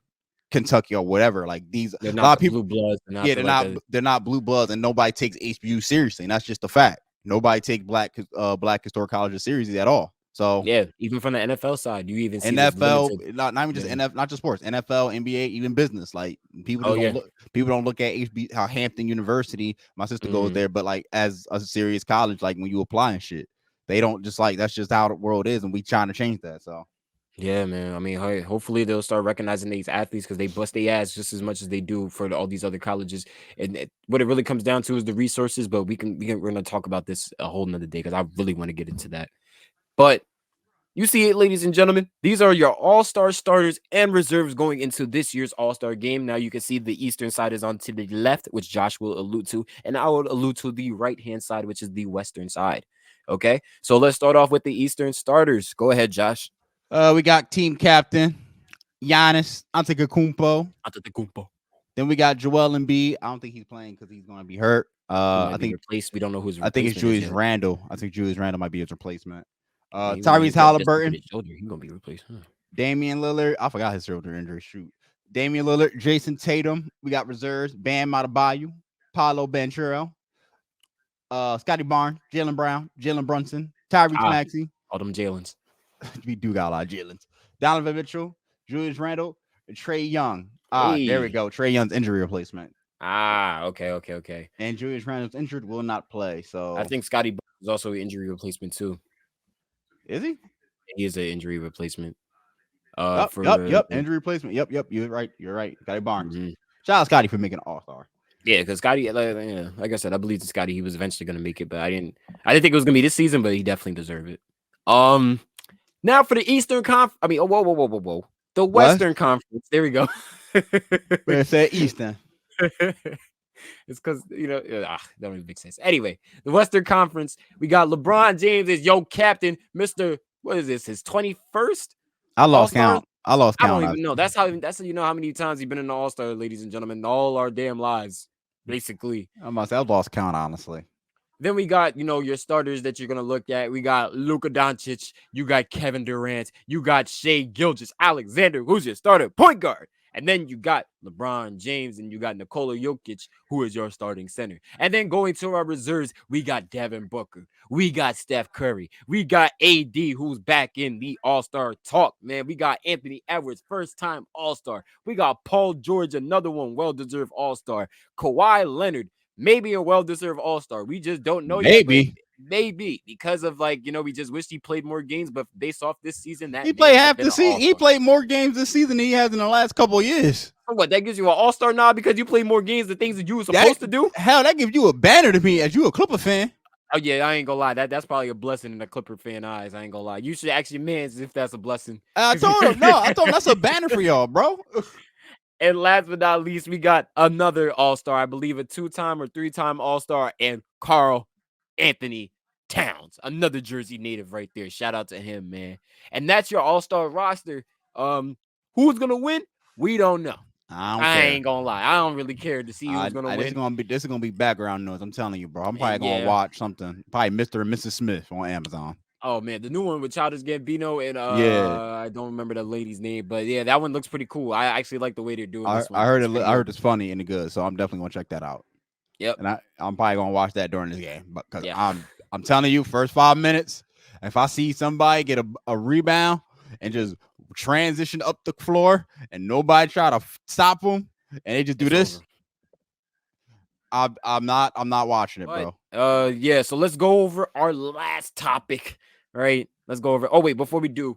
Kentucky or whatever. Like these, they're not a lot of people. Blue Bloods. They're not blue bloods, and nobody takes HBCU seriously. And that's just a fact. Nobody takes black historic colleges seriously at all. So yeah, even from the NFL side, you even see NFL, not even just NFL, not just sports, NFL, NBA, even business. Like people don't look at how Hampton University. My sister goes there, but like as a serious college, like when you apply and shit, they don't just like that's just how the world is, and we trying to change that. So yeah, man. I mean, hopefully they'll start recognizing these athletes, because they bust their ass just as much as they do for all these other colleges. And what it really comes down to is the resources. But we're gonna talk about this a whole nother day, because I really want to get into that. But you see it, ladies and gentlemen. These are your all-star starters and reserves going into this year's all-star game. Now you can see the eastern side is on to the left, which Josh will allude to, and I will allude to the right-hand side, which is the western side. Okay, so let's start off with the eastern starters. Go ahead, Josh. We got team captain Giannis Antetokounmpo. Then we got Joel Embiid. I don't think he's playing because he's going to be hurt. I think replaced. We don't know who's. I think it's Julius Randle. I think Julius Randle might be his replacement. Tyrese Halliburton. He's gonna be replaced. Damian Lillard. I forgot his shoulder injury. Shoot. Damian Lillard. Jason Tatum. We got reserves. Bam Adebayo. Paolo Banchero. Scotty Barnes. Jaylen Brown. Jalen Brunson. Tyrese Maxey. All them Jalen's. We do got a lot of Jalen's. Donovan Mitchell. Julius Randle. Trae Young. There we go. Trae Young's injury replacement. Okay. And Julius Randle's injured, will not play. So I think Scotty Barnes is also an injury replacement too. Is he? He is an injury replacement. Yep. Injury replacement. Yep. You're right. Scotty Barnes. Shout out Scotty for making an all-star. Yeah, because Scotty, like I said, I believe in Scotty. He was eventually going to make it, but I didn't think it was going to be this season, but he definitely deserved it. Now for the Eastern Conference. I mean, whoa. The Western Conference. There we go. Where it said Eastern. It's because that don't even make sense. Anyway, the Western Conference, we got LeBron James as your captain, Mr. What is this? His 21st? I lost count. I don't even know. That's how how many times he's been in the All-Star, ladies and gentlemen, all our damn lives, basically. I lost count, honestly. Then we got, your starters that you're going to look at. We got Luka Doncic. You got Kevin Durant. You got Shai Gilgeous-Alexander, who's your starter point guard. And then you got LeBron James and you got Nikola Jokic, who is your starting center. And then going to our reserves, we got Devin Booker. We got Steph Curry. We got AD, who's back in the All-Star talk, man. We got Anthony Edwards, first-time All-Star. We got Paul George, another one, well-deserved All-Star. Kawhi Leonard, maybe a well-deserved All-Star. We just don't know yet. Maybe because of we just wish he played more games, but based off this season, that he played half the season. He played more games this season than he has in the last couple of years. What, that gives you an all-star nod because you play more games than things that you were supposed to do? Hell, that gives you a banner to me as you a Clipper fan. Oh yeah, I ain't gonna lie. That's probably a blessing in the Clipper fan eyes. I ain't gonna lie. You should ask your mans if that's a blessing. I told him that's a banner for y'all, bro. And last but not least, we got another all-star. I believe a 2-time or 3-time all-star, and Karl Anthony Towns, another Jersey native right there. Shout out to him, man. And that's your all-star roster. Who's gonna win? We don't know. I ain't gonna lie. I don't really care to see who's gonna win. This is gonna be background noise. I'm telling you, bro. I'm probably gonna watch something. Probably Mr. and Mrs. Smith on Amazon. Oh man, the new one with Childish Gambino and I don't remember the lady's name, but yeah, that one looks pretty cool. I actually like the way they're doing this one. I heard it's funny and good, so I'm definitely gonna check that out. Yep. And I'm probably gonna watch that during this game, but because I'm telling you, first 5 minutes, if I see somebody get a rebound and just transition up the floor and nobody try to stop them and they just do this, I'm not watching it, bro. Yeah. So let's go over our last topic, right? Let's go over. Oh wait, before we do,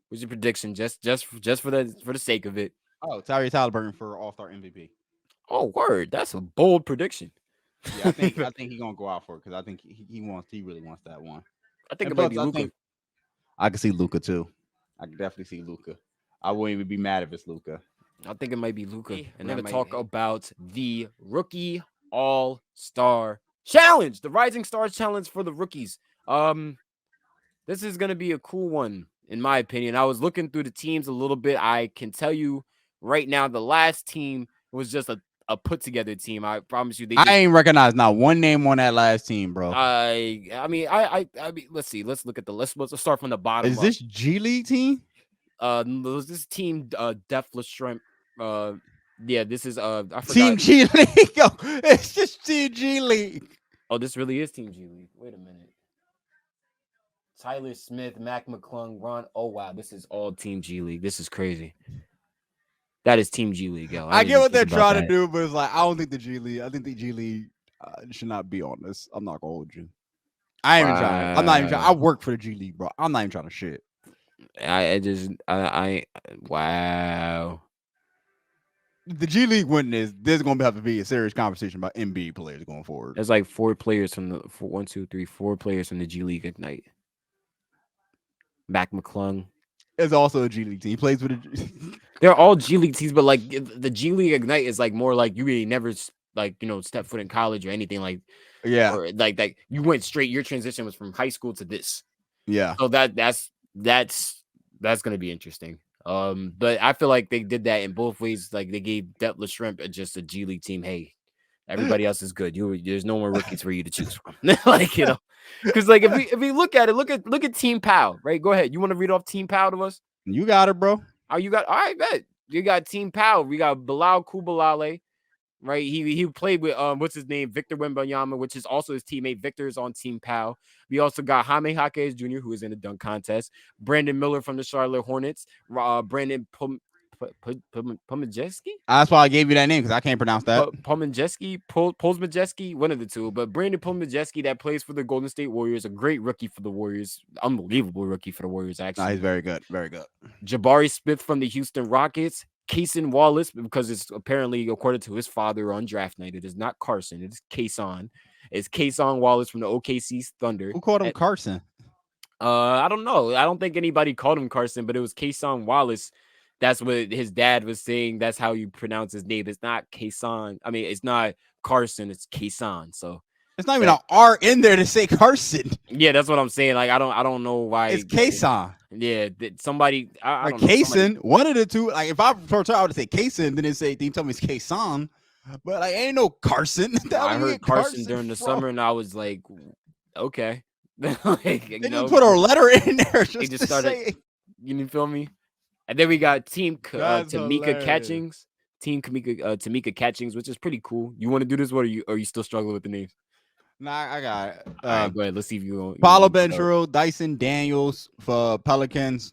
what's your prediction? Just for the sake of it. Oh, Tyrese Halliburton for All-Star MVP. Oh, word! That's a bold prediction. Yeah, I think he's gonna go out for it because I think he really wants that one. I think it might be Luka. I can see Luka too. I can definitely see Luka. I wouldn't even be mad if it's Luka. I think it might be Luka. And then to talk about the Rookie All-Star Challenge, the Rising Stars Challenge for the rookies. This is gonna be a cool one, in my opinion. I was looking through the teams a little bit. I can tell you right now, the last team was just a put together team. I promise you. I ain't recognized not one name on that last team, bro. I mean, let's see. Let's look at let's start from the bottom. Is this G League team? This team, Deathless Shrimp. Yeah, this is I forgot. Team G League. Yo, it's just Team G League. Oh, this really is Team G League. Wait a minute. Tyler Smith, Mac McClung, Ron. Oh wow, this is all Team G League. This is crazy. That is Team G League, yo. I get what they're trying to do, but it's like I don't think the G League. I think the G League should not be on this. I'm not gonna hold you. I ain't even trying. I'm not even trying. I work for the G League, bro. I'm not even trying to shit. Wow. The G League winning this. There's gonna have to be a serious conversation about NBA players going forward. There's like 4 players from the 4 players from the G League Ignite. Mac McClung. It's also a G League team. He plays with They're all G League teams, but like the G League Ignite is like more like you really never like step foot in college or anything like. Yeah. Or like you went straight. Your transition was from high school to this. Yeah. So that's gonna be interesting. But I feel like they did that in both ways. Like they gave Deathless Shrimp just a G League team. Hey, everybody else is good. There's no more rookies for you to choose from. Like because like if we look at it, look at Team Pow. Right, go ahead. You want to read off Team Pow to us? You got it, bro. Oh, you got all right. Bet you got Team Pow. We got Bilal Kubalale. Right, he played with what's his name, Victor Wembanyama, which is also his teammate. Victor is on Team Pow. We also got Jaime Jaquez Jr., who is in the dunk contest. Brandon Miller from the Charlotte Hornets. Brandon Pomajeski. That's why I gave you that name because I can't pronounce that. Polsmajeski, one of the two. But Brandon Pomajeski that plays for the Golden State Warriors, a great rookie for the Warriors, unbelievable rookie for the Warriors. Actually, he's very good, very good. Jabari Smith from the Houston Rockets. Kayson Wallace, because it's apparently according to his father on draft night. It is not Carson. It is Kayson. It's Kayson Wallace from the OKC Thunder. Who called him Carson? I don't know. I don't think anybody called him Carson, but it was Kayson Wallace. That's what his dad was saying. That's how you pronounce his name. It's not Kayson. I mean, it's not Carson. It's Kayson. So it's not even an R in there to say Carson. Yeah, that's what I'm saying. Like I don't know why it's Kayson. Yeah, somebody. I don't know, Kayson, one of the two. Like if I first I would say Kayson, then they tell me it's Kayson, but like ain't no Carson. I heard Carson during the summer, and I was like, okay. Like, they just put a letter in there. They just started. You feel me? And then we got Team Tamika Catchings. Team Tamika Catchings, which is pretty cool. You want to do this? What are you still struggling with the names? Nah, I got it. All right, go ahead. Let's see if you Paulo Benchero, Dyson Daniels for Pelicans,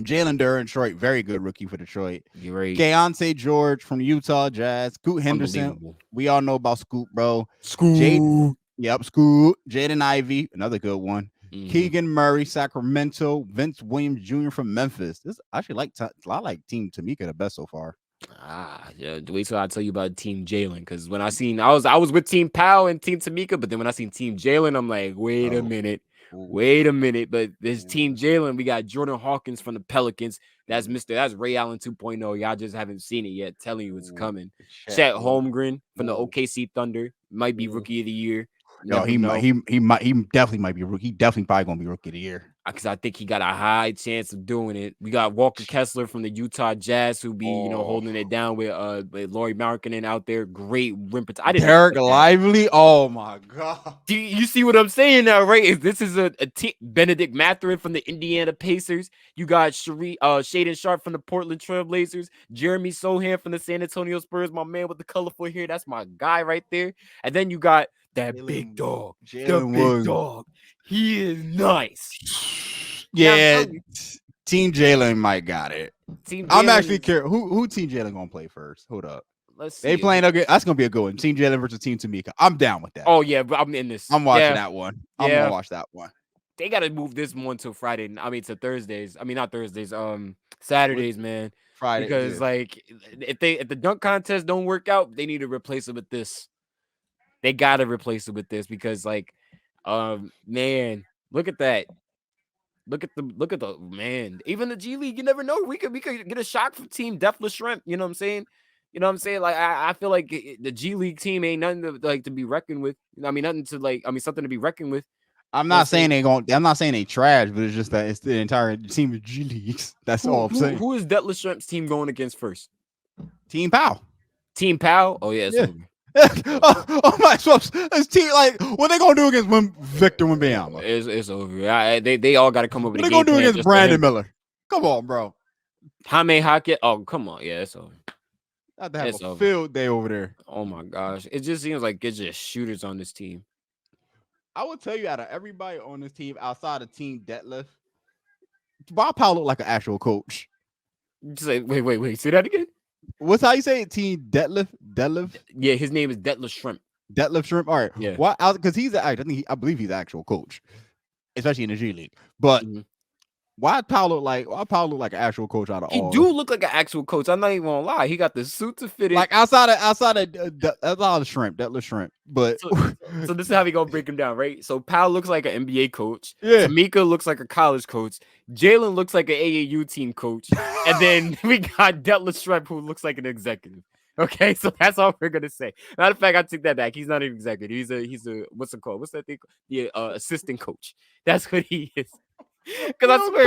Jalen Duren, Detroit, very good rookie for Detroit. You're right. Keontae George from Utah Jazz, Scoot Henderson. We all know about Scoot, bro. Scoot. Scoot. Jaden Ivey, another good one. Keegan Murray, Sacramento. Vince Williams Jr. from Memphis. This I actually I like Team Tamika the best so far. Yeah. Wait till I tell you about Team Jalen, because when I was with Team Powell and Team Tamika, but then when I seen Team Jalen, I'm like, wait a minute. But this Team Jalen, we got Jordan Hawkins from the Pelicans. That's Ray Allen 2.0. Y'all just haven't seen it yet. Telling you it's coming. Chet Holmgren from the OKC Thunder might be rookie of the year. No, he definitely might be rookie. He definitely probably gonna be rookie of the year. because I think he got a high chance of doing it. We got Walker Kessler from the Utah Jazz who be holding it down with Lauri Markkanen out there. Great rim protection. I didn't Derek Lively. Oh my god. Do you see what I'm saying now, right? This is a team. Benedict Mathurin from the Indiana Pacers. You got Shaedon Sharp from the Portland Trail Blazers. Jeremy Sohan from the San Antonio Spurs. My man with the colorful hair. That's my guy right there. And then you got that big dog. The big dog. He is nice. Yeah, Team Jalen might got it. I'm actually curious. Who Team Jalen gonna play first? Hold up. Let's see. They playing okay. That's gonna be a good one. Team Jalen versus Team Tamika. I'm down with that. Oh yeah, but I'm in this. I'm watching that one. I'm gonna watch that one. They gotta move this one to Friday. I mean to Thursdays. I mean not Thursdays. Saturdays, man. Friday. Because like if the dunk contest don't work out, they need to replace it with this. They gotta replace it with this because like, man, look at that. Look at the man. Even the G League, you never know. We could get a shock from Team Deathless Shrimp. You know what I'm saying? You know what I'm saying? Like I feel like the G League team ain't nothing to be reckoned with. I mean nothing to something to be reckoned with. I'm not saying I'm not saying they trash, but it's just that it's the entire team of G Leagues. That's all I'm saying. Who is Deathless Shrimp's team going against first? Team Pow. Team Pow? Oh yeah. Oh my swaps. It's team like what they gonna do against Victor Wembanyama? It's over. They all got to come up with what a they gonna game do plan against Brandon Miller? Come on, bro. Jaime Hackett. Oh come on, yeah, it's over. Not to have a field day over there. Oh my gosh, it just seems like it's just shooters on this team. I would tell you, out of everybody on this team outside of Team Detlef, Bob Powell looked like an actual coach. Just like, wait, say that again. What's how you say it? Team Detlef? Yeah, his name is Deathless Shrimp. Detlef Shrimp. All right. Yeah. Why? Because he's I believe he's the actual coach, especially in the G League. But why Powell look like an actual coach out of all? He do look like an actual coach. I'm not even gonna lie. He got the suit to fit it. Like outside of the Shrimp, Detlef Shrimp. But so this is how we gonna break him down, right? So Powell looks like an NBA coach. Yeah. Tamika looks like a college coach. Jalen looks like an AAU team coach, and then we got Detlef Shrimp who looks like an executive. Okay, so that's all we're gonna say. Matter of fact, I take that back. He's not an executive. He's a what's it called? What's that thing? The assistant coach. That's what he is. Because I swear,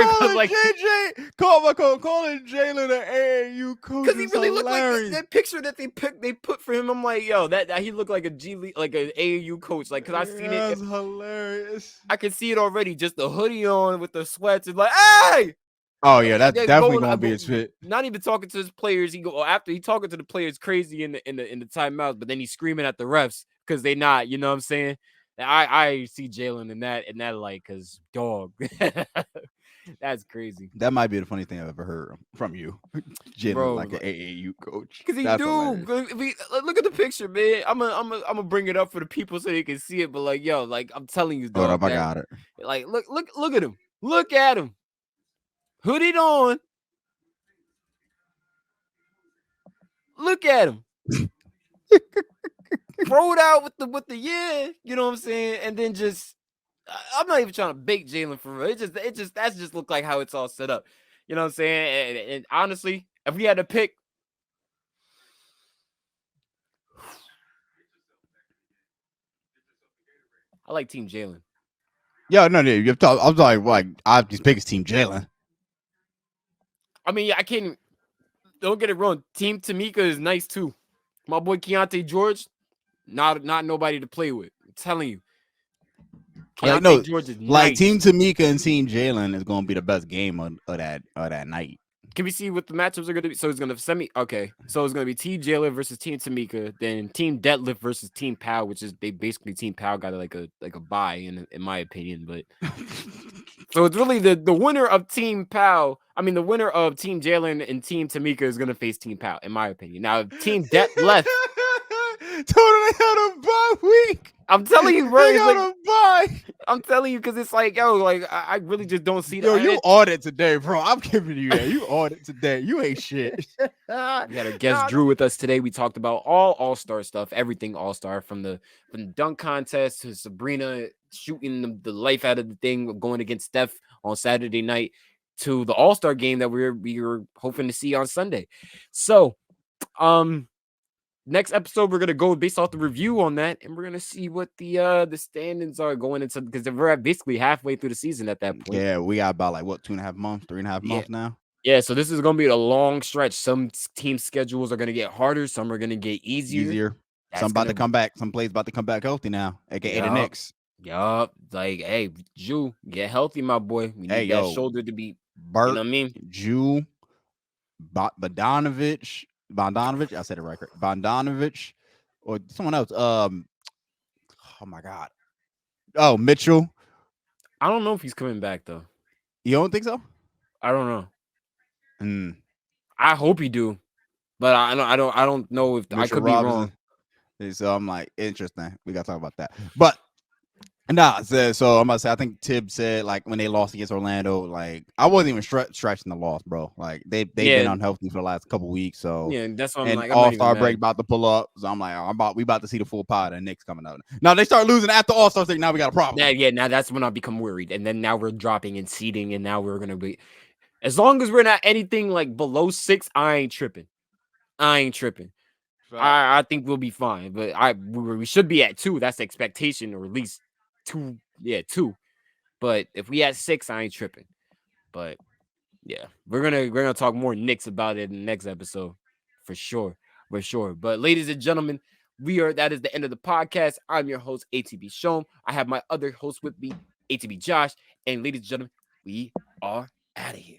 calling Jalen an AAU coach. Because he really looked like that picture that they put for him. I'm like, yo, that he looked like a G League, like an AAU coach. Like, because I seen it. That's hilarious. I can see it already. Just the hoodie on with the sweats. It's like, hey. Oh yeah, that's definitely gonna be his fit. Not even talking to his players. After he talking to the players crazy in the timeouts, but then he's screaming at the refs because they not. You know what I'm saying? I see Jalen in that like, cause dog, that's crazy. That might be the funny thing I've ever heard from you, Jalen, like an AAU coach. Cause he look at the picture, man. I'm gonna bring it up for the people so they can see it. But like, yo, like I'm telling you, dog, hold up, I got it. Like, look at him. Look at him. Hooded on. Look at him. Throw it out with the you know what I'm saying, and then just I'm not even trying to bait Jalen for real. That's just look like how it's all set up. You know what I'm saying? And honestly, if we had to pick, I like Team Jalen. Yeah, no, you have to. I'm like I just pick his Team Jalen. I mean, I can't. Don't get it wrong. Team Tamika is nice too. My boy Keontae George. Not nobody to play with. I'm telling you. Yeah, no, George is like nice. Team Tamika and Team Jalen is going to be the best game of that night. Can we see what the matchups are going to be? So it's going to okay. So it's going to be Team Jalen versus Team Tamika, then Team Detlef versus Team Pow, which is they basically Team Pow got like a bye in my opinion, but so it's really the winner of Team Pow. I mean, the winner of Team Jalen and Team Tamika is going to face Team Pow, in my opinion. Now, Team Detlef. Totally had a bye week. I'm telling you, bro. Like, I'm telling you, because it's like, yo, like I really just don't see that. Yo, you audit today, bro. I'm giving you that. You audit today. You ain't shit. We had our guest Drew with us today. We talked about all-star stuff, everything all-star, from the dunk contest to Sabrina shooting the life out of the thing, going against Steph on Saturday night, to the all-star game that we were hoping to see on Sunday. So, next episode we're gonna go based off the review on that, and we're gonna see what the standings are going into, because we're basically halfway through the season at that point. Yeah, we got about like what 2.5 months, 3.5 months now. Yeah, so this is gonna be a long stretch. Some team schedules are gonna get harder, some are gonna get easier. Some about to come back. Some plays about to come back healthy now, aka the Knicks. Yup. Like, hey, Jew, get healthy, my boy. We need that shoulder to be, Bert, you know what I mean? Jew, Bogdanovich. I said it right. Bogdanovich, or someone else. Oh my God. Oh, Mitchell. I don't know if he's coming back though. You don't think so? I don't know. I hope he do, but I don't know if Mitchell I could Robinson. be wrong. So I'm like, interesting. We gotta talk about that. But so I'm gonna say, I think Tibbs said, like, when they lost against Orlando, like, I wasn't even stretching the loss, bro. Like, they've been unhealthy for the last couple weeks. So yeah, that's what I'm like. All-Star break about to pull up. So I'm like, we about to see the full pod and Knicks coming out. Now they start losing after All-Star break. Now we got a problem. Yeah, now that's when I become worried. And then now we're dropping in seeding, and now we're gonna be, as long as we're not anything like below 6, I ain't tripping. I think we'll be fine, but we should be at 2. That's the expectation, or at least 2. Yeah, 2. But if we at 6, I ain't tripping. But yeah, we're gonna talk more Knicks about it in the next episode for sure. But ladies and gentlemen, that is the end of the podcast. I'm your host, ATB SHOM. I have my other host with me, ATB Josh, and ladies and gentlemen, we are out of here.